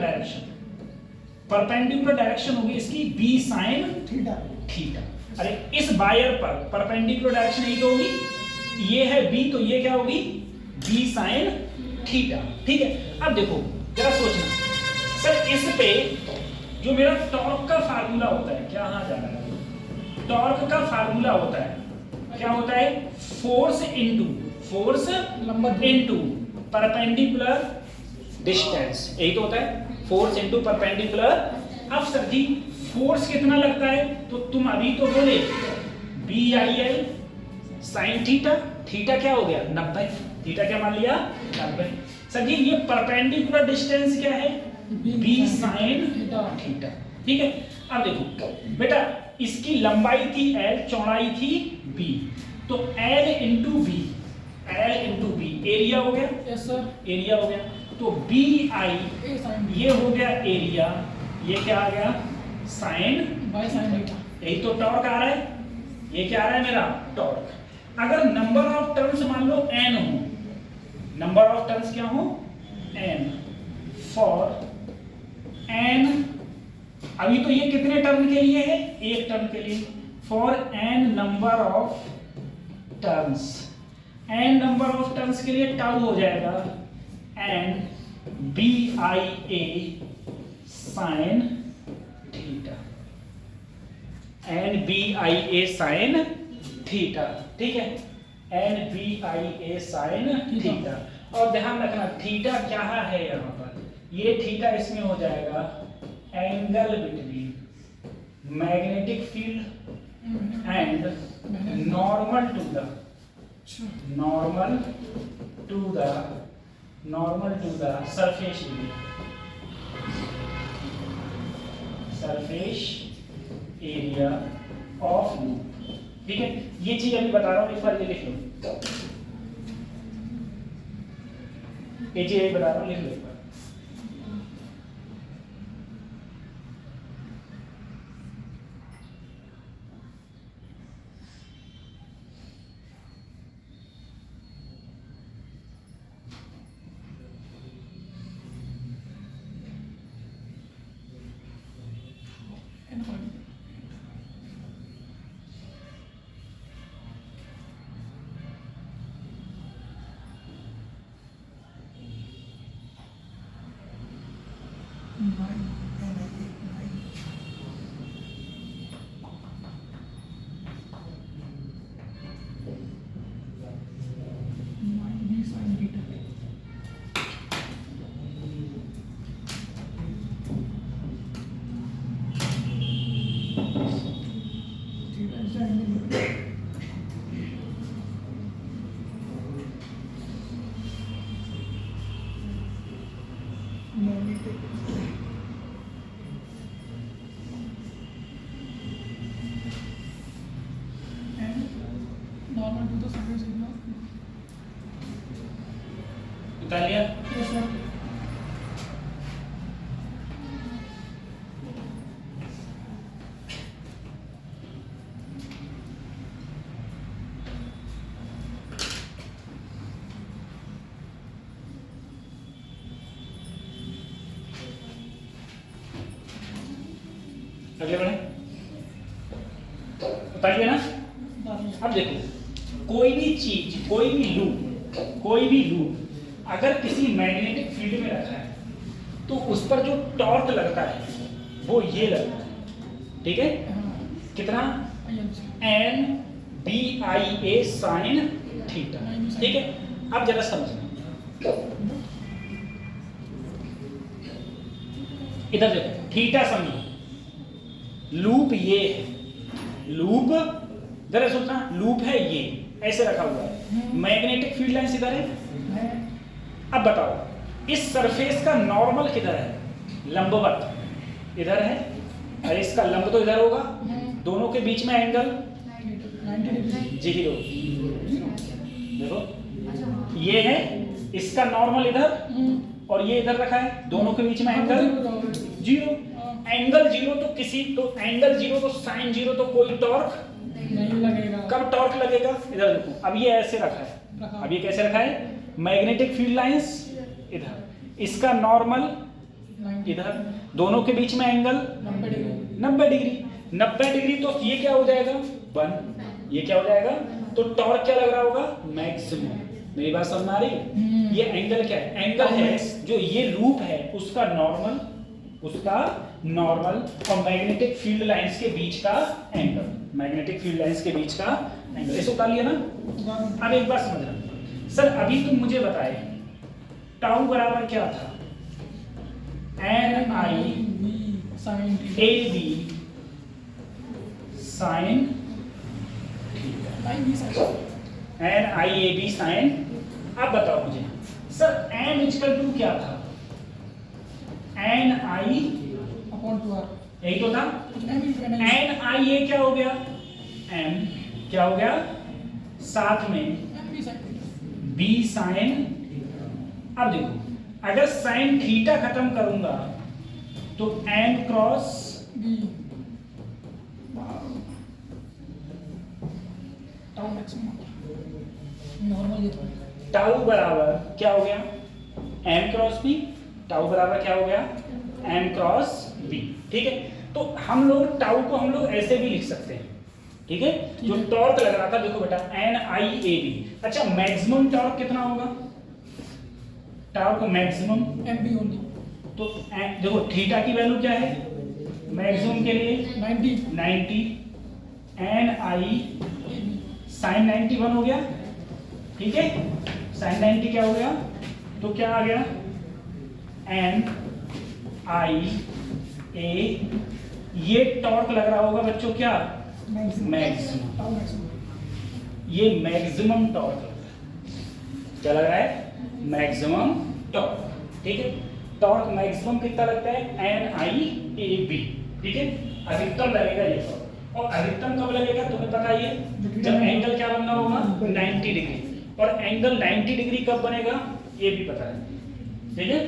Speaker 1: डायरेक्शन होगी इसकी B sin थीटा। अरे इस वायर पर परपेंडिकुलर डायरेक्शन यही तो होगी, ये है B, तो ये क्या होगी, B sin थीटा। ठीक है, अब देखो जरा सोचना, सर इस पे जो मेरा टॉर्क का फार्मूला होता है, क्या हाँ जा रहा है, टॉर्क का फार्मूला होता है, क्या होता है, फोर्स इनटू परपेंडिकुलर डिस्टेंस, यही तो होता है, फोर्स इनटू परपेंडिकुलर। अब सर जी फोर्स कितना लगता है, तो तुम अभी तो बोले BIL sin थीटा, थीटा क्या हो गया 90, थीटा क्या मान लिया 90। सर जी ये परपेंडिकुलर डिस्टेंस क्या है, B sin थीटा। ठीक है, अब देखो बेटा इसकी लंबाई थी L, चौड़ाई थी B, तो L इंटू B, एरिया हो गया,
Speaker 2: यस सर,
Speaker 1: एरिया हो गया, तो BI ये हो गया एरिया, ये क्या आ गया साइन
Speaker 2: बाय साइन थीटा।
Speaker 1: यही तो टॉर्क आ रहा है, ये क्या आ रहा है मेरा टॉर्क। अगर नंबर ऑफ टर्न्स मान लो n हो, नंबर ऑफ टर्न्स क्या हो n, फॉर n, अभी तो ये कितने टर्न के लिए है, एक टर्न के लिए, for n number of turns, n number of turns के लिए टाउ हो जाएगा n BIA sin theta, NBIA sin theta. ठीक है, NBIA sin थीटा। और ध्यान रखना थीटा क्या है यहाँ पर, ये थीटा इसमें हो जाएगा angle between magnetic field and normal to the surface area of loop. ठीक है, ये चीज अभी बता रहा हूं, एक बार ये लिख लो, ये चीज अभी बता रहा हूं, लिख लो एक बार।
Speaker 2: Normal to the surface area.
Speaker 1: उतार लिया?
Speaker 2: Yes, sir.
Speaker 1: अगले बढ़े, उतार लिया ना?
Speaker 2: Darling.
Speaker 1: अब देखो, कोई भी चीज, कोई भी लूप अगर किसी मैग्नेटिक फील्ड में रखा है तो उस पर जो टॉर्क लगता है वो ये लगता है। ठीक है, कितना? N B I A sine theta. ठीक है, अब जरा समझना, इधर देखो, थीटा समझो, लूप ये है, लूप जरा सोचना, लूप है ये ऐसे रखा हुआ है, मैग्नेटिक फील्ड लाइन इधर है। अब बताओ इस सरफेस का नॉर्मल किधर है? लंबवत इधर है और इसका लंब तो इधर होगा, दोनों के बीच में एंगल 0। देखो ये है, इसका नॉर्मल इधर और ये इधर रखा है, दोनों के बीच में एंगल 0। एंगल 0 तो एंगल 0 तो साइन 0 तो कोई टॉर्क
Speaker 2: नहीं लगेगा।
Speaker 1: कब टॉर्क लगेगा? इधर देखो, अब ये ऐसे रखा है, अब ये कैसे रखा है? मैग्नेटिक फील्ड लाइंस इधर, इसका नॉर्मल इधर, दोनों के बीच में एंगल 90 डिग्री। 90 डिग्री तो ये क्या हो जाएगा? 1। ये क्या हो जाएगा? तो टॉर्क क्या लग रहा होगा? मैक्सिमम। मेरी बात समझ आ रही? ये एंगल क्या है? एंगल है जो ये लूप है उसका नॉर्मल और मैग्नेटिक फील्ड लाइंस के बीच का एंगल, मैग्नेटिक फील्ड लाइंस के बीच का एंगल। इसे उतार लिया ना? अब एक बार समझना सर, अभी तुम मुझे बताए टाउ बराबर क्या था? N I A B sine N I A B sine. अब बताओ मुझे सर, एन इक्वल टू क्या था? एन आई यही तो था। एन आई ए क्या हो गया? एम क्या हो गया? साथ में बी साइन। अब देखो, अगर साइन थीटा खत्म करूंगा तो एन क्रॉस टाउ बराबर क्या हो गया? M cross B. टाउ बराबर क्या हो गया? M cross B. ठीक है, तो हम लोग टाउ को हम लोग ऐसे भी लिख सकते हैं। ठीक है, जो टॉर्क लग रहा था, देखो बेटा, एन आई ए बी। अच्छा, मैक्सिमम टॉर्क कितना होगा? Torque maximum
Speaker 2: MB only.
Speaker 1: तो देखो थीटा की वैल्यू क्या है मैक्सिमम के लिए? 90। एन आई साइन 91 हो गया। ठीक है, साइन 90 क्या हो गया? तो क्या आ गया? एन आई ए, ये टॉर्क लग रहा होगा बच्चों क्या? मैक्सिमम।
Speaker 2: Tau maximum.
Speaker 1: ये मैक्सिमम टॉर्क क्या लग रहा है? Maximum torque. ठीक है, टॉर्क मैक्सिमम कितना लगता है? NIAB। ठीक है, अधिकतम लगेगा ये टॉर्क। और अधिकतम कब लगेगा तुम्हें पता ही है, जब एंगल क्या बनना होगा? 90 डिग्री। और एंगल 90 डिग्री कब बनेगा ये भी पता है। ठीक है,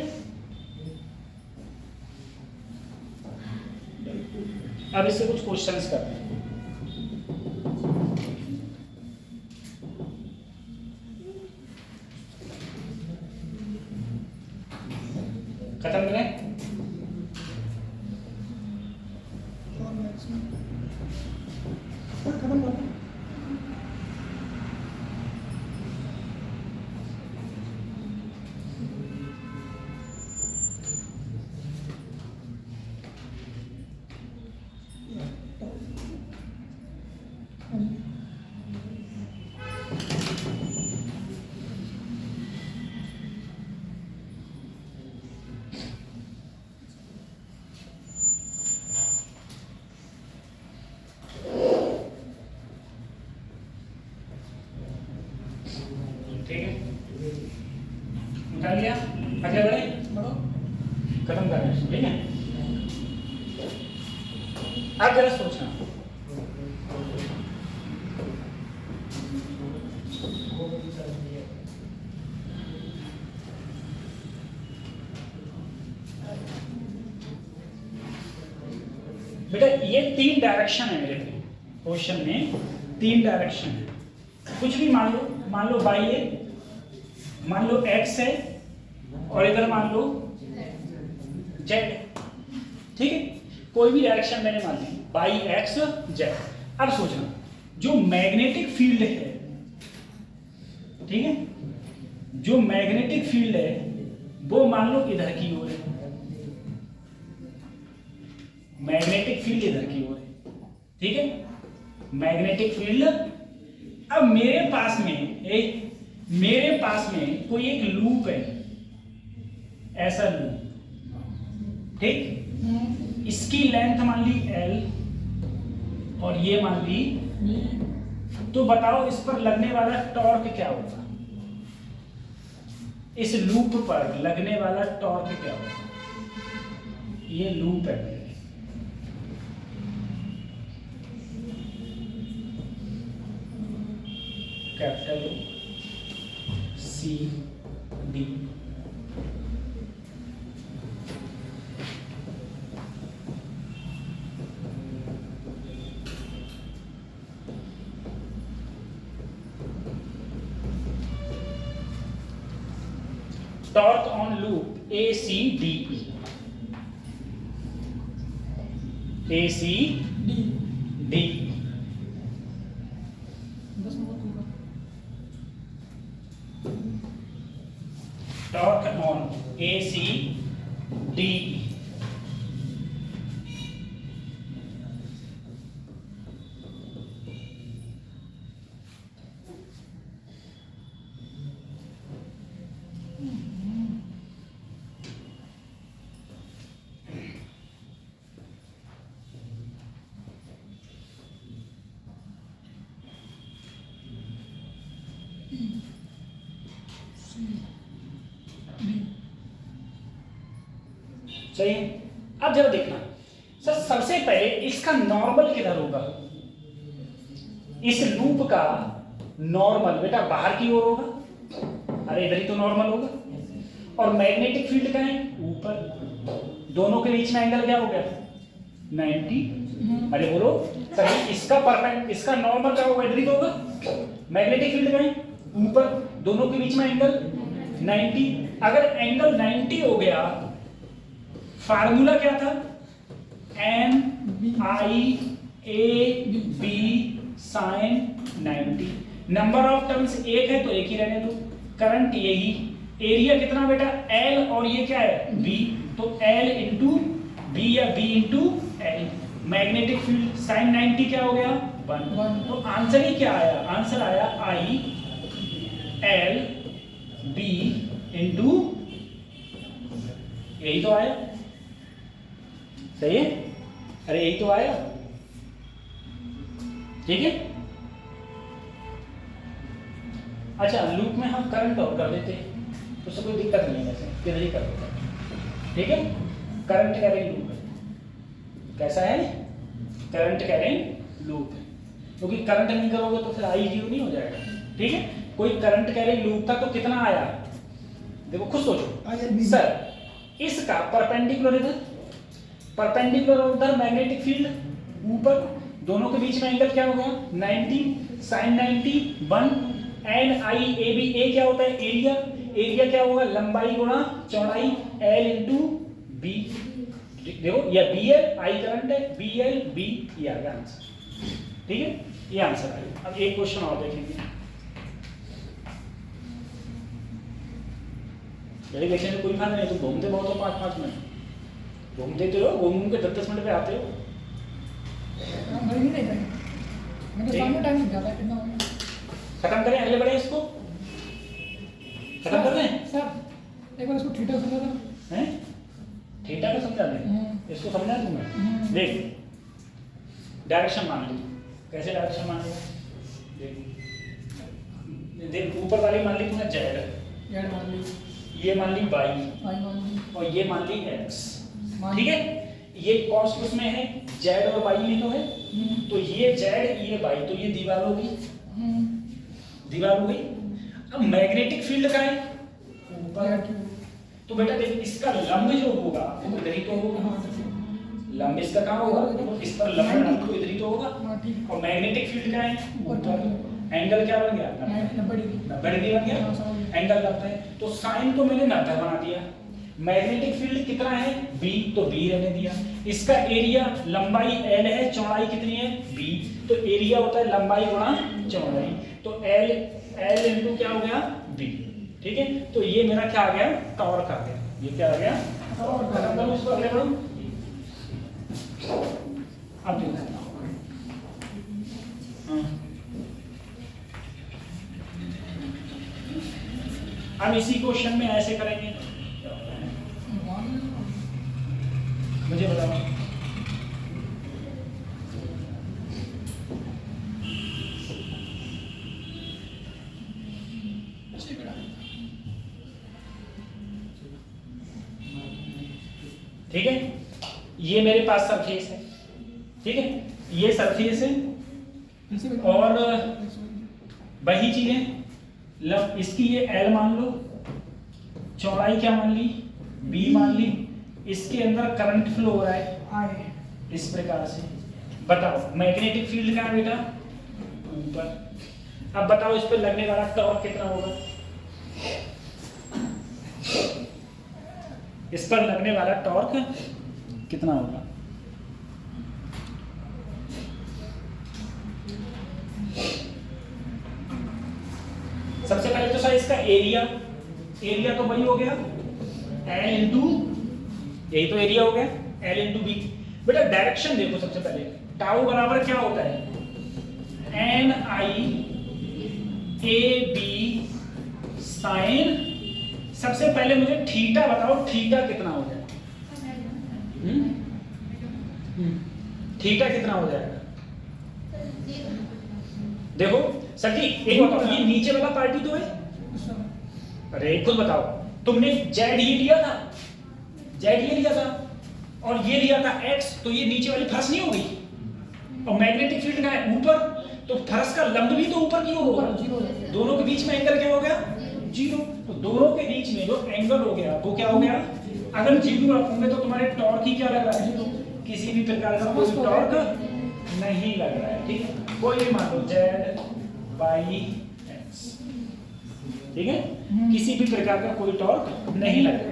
Speaker 1: अब इससे कुछ क्वेश्चंस करते हैं। खत्म करें?
Speaker 2: Tau maximum. खत्म कर।
Speaker 1: ठीक है, उठा लिया, आगे बढ़े,
Speaker 2: बढ़ो।
Speaker 1: खत्म कर रहे हैं। ठीक है, अब जरा सोचना, बेटा ये 3 डायरेक्शन है मेरे क्वेश्चन में, 3 डायरेक्शन है। कुछ भी मान लो y है, मान लो x है, और इधर मान लो z है। ठीक है, कोई भी डायरेक्शन मैंने मान ली, y x z। अब सोचना, जो मैग्नेटिक फील्ड है, ठीक है, जो मैग्नेटिक फील्ड है वो मान लो इधर की ओर है, मैग्नेटिक फील्ड इधर की ओर है। ठीक है, मैग्नेटिक फील्ड। अब मेरे पास में कोई एक लूप है, ऐसा लूप। ठीक, इसकी लेंथ मान ली L और ये मान ली, तो बताओ इस पर लगने वाला टॉर्क क्या होगा? इस लूप पर लगने वाला टॉर्क क्या होगा? ये लूप है, capital CD। Torque on loop ACDE, ACDE।
Speaker 2: 10 number पूरा।
Speaker 1: Torque on ACDE। सही है। अब जरा देखना सर, सबसे पहले इसका नॉर्मल किधर होगा? इस लूप का नॉर्मल बेटा बाहर की ओर होगा, अरे इधर ही तो नॉर्मल होगा। और मैग्नेटिक फील्ड का है ऊपर, दोनों के बीच में एंगल क्या हो गया? 90। अरे बोलो सर, इसका नॉर्मल क्या होगा? इधर ही तो होगा। मैग्नेटिक फील्ड का है ऊपर, दोनों के बीच में एंगल 90। अगर एंगल 90 हो गया, फार्मूला क्या था? NIAB sin 90। Number of turns एक है तो एक ही रहने दो। करंट यही, एरिया कितना बेटा? L, और ये क्या है? B। तो L इंटू B या B इंटू L। मैग्नेटिक फील्ड साइन 90 क्या हो गया? 1। तो आंसर ही क्या आया? आंसर आया IL B इंटू, यही तो आया। सही है, अरे यही तो आया। ठीक है। अच्छा, लूप में हम करंट और कर देते हैं, तो उससे कोई दिक्कत नहीं है, वैसे किधर ही कर देते हैं, ठीक है। करंट कैरिंग लूप है, कैसा है, करंट कैरिंग लूप है, क्योंकि करंट नहीं करोगे तो फिर आई जीरो नहीं हो जाएगा, ठीक है। कोई करंट कैरिंग लूप था तो कितना आया, देखो खुद सोचो सर, इसका परपेंडिकुलर इधर, परपेंडिकुलर उधर मैग्नेटिक फील्ड ऊपर, दोनों के बीच में एंगल क्या हो गया 90 sin 90 1 N I A B. A क्या होता है एरिया, एरिया क्या होगा लंबाई गुणा चौड़ाई एल इंटू बी। देखो ये बी एल आई करंट है, बी एल बी, ये आ गया आंसर, ठीक है, ये आंसर आएगा। अब एक क्वेश्चन और देखेंगे, यही देखने में कोई फायदा नहीं, तुम घूमते बहुत हो 5-5 मिनट घूमते तो हो, घूम के 10-10 मिनट पे आते हो।
Speaker 2: नहीं नहीं, मैं तो सामने टाइम ज़्यादा है, कितना हो गया?
Speaker 1: खत्म करें, अगले बढ़े इसको खत्म कर दें
Speaker 2: सर एक बार इसको थीटा समझा दो,
Speaker 1: हैं, थीटा का समझा दें, इसको समझा दूं मैं। देख डायरेक्शन मान ली, कैसे डायरेक्शन मान लिया, देख ऊपर वाली मान ली तूने जेड,
Speaker 2: यार मान ली,
Speaker 1: ये मान ली वाई,
Speaker 2: आई मान ली,
Speaker 1: और ये मान ली एक्स,
Speaker 2: मान
Speaker 1: ठीक है। ये कॉस उसमें है, जेड और वाई में तो है, तो ये जेड ये वाई, तो ये दीवार होगी, दीवार हो गई। अब मैग्नेटिक फील्ड का है ऊपर, तो बेटा देख इसका लंब जो होगा वो इधर ही तो होगा, लंब इसका कहाँ होगा, तो इस पर लंब डाल तो इधर ही तो होगा, और मैग्नेटिक फील्ड का है ऊपर, एंगल क्या बन गया 90 डिग्री बन गया, एंगल 90 है, तो साइन तो मैंने 90 बना दिया। मैग्नेटिक फील्ड कितना है b, तो b रहने दिया। इसका एरिया लंबाई l है, चौड़ाई कितनी है b, तो एरिया होता है लंबाई गुणा चौड़ाई, तो l इंटू क्या हो गया b, ठीक है। तो ये मेरा क्या आ गया टॉर्क आ गया, ये क्या आ गया टॉर्क। खत्म करो इसको, अगले बढ़ो। अब देखो अब इसी क्वेश्चन में ऐसे करेंगे, मुझे बताओ ठीक है। ये मेरे पास सरफेस है, ठीक है, ये सरफेस है, और वही चीजें इसकी ये L मान लो, चौड़ाई क्या मान ली B मान ली, इसके अंदर करंट फ्लो हो रहा है I, इस प्रकार से। बताओ मैग्नेटिक फील्ड का बेटा ऊपर। अब बताओ इस पर लगने वाला टॉर्क कितना होगा, इस पर लगने वाला टॉर्क कितना होगा, सबसे पहले तो सर इसका एरिया, एरिया तो वही हो गया L इंटू, यही तो एरिया हो गया L इंटू बी। बेटा डायरेक्शन देखो, सबसे पहले टाउ बराबर क्या होता है N I A B sine. सबसे पहले मुझे थीटा बताओ, थीटा कितना हो जाएगा, थीटा कितना हो जाएगा, देखो सर जी एक बताओ, ये नीचे वाला पार्टी तो है, अरे खुद बताओ, तुमने जेड ये लिया था, जेड ये लिया था, और ये लिया था एक्स, तो ये नीचे वाली फर्श नहीं हो गई, और मैग्नेटिक फील्ड का है ऊपर, तो फर्श का लंब भी तो ऊपर की होगा, दोनों के बीच में एंगल क्या हो गया जीरो, तो दोनों के बीच में जो एंगल हो गया वो क्या हो गया, अगर जीरो रखोगे तो तुम्हारे टॉर्क ही क्या लग रहा है, किसी भी प्रकार का कोई टॉर्क नहीं लग रहा है, ठीक है। कोई भी मान लो जेड बाई एक्स, ठीक है, किसी भी प्रकार का कोई टॉर्क नहीं लग रहा है।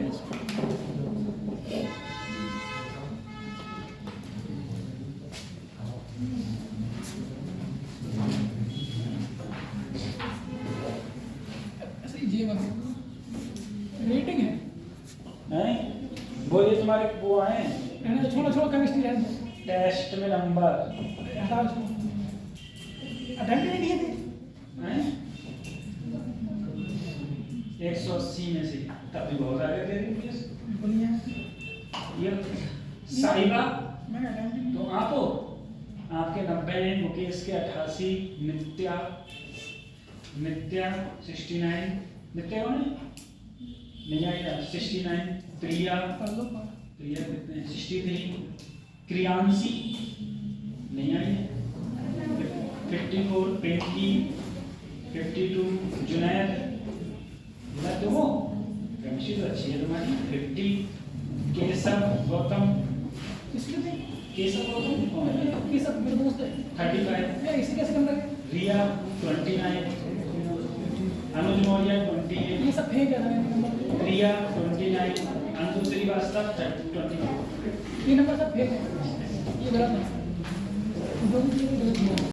Speaker 2: रेटिंग है
Speaker 1: हैं वो ये तुम्हारे वो आए
Speaker 2: छोटा छोटा केमिस्ट्री है,
Speaker 1: टेस्ट में नंबर
Speaker 2: हटाओ इसको, अटेम्प्ट नहीं दिए थे
Speaker 1: हैं 180 में से, तब भी बहुत आगे थे ये साहिबा,
Speaker 2: मैं अटेम्प्ट
Speaker 1: तो आप हो, आपके के 90, मुकेश के 88, नित्या 69, नित्या कौन है? नहीं आएगा 69, प्रिया कितने 63, क्रियांशी नहीं आई है 54, पिंकी 52, जुनैद देखो केमिस्ट्री तो अच्छी है तुम्हारी 50, केशव गौतम केशव गौतम कौन है? 35,
Speaker 2: इसे कैसे कम लगे?
Speaker 1: रिया 29, अनुज मौर्य 28,
Speaker 2: ये सब फेंक है ना नंबर।
Speaker 1: प्रिया 29, अंशु श्रीवास्तव 24।
Speaker 2: ये नंबर सब फेंक है, ये गलत है। जो भी चीज़ गलत है।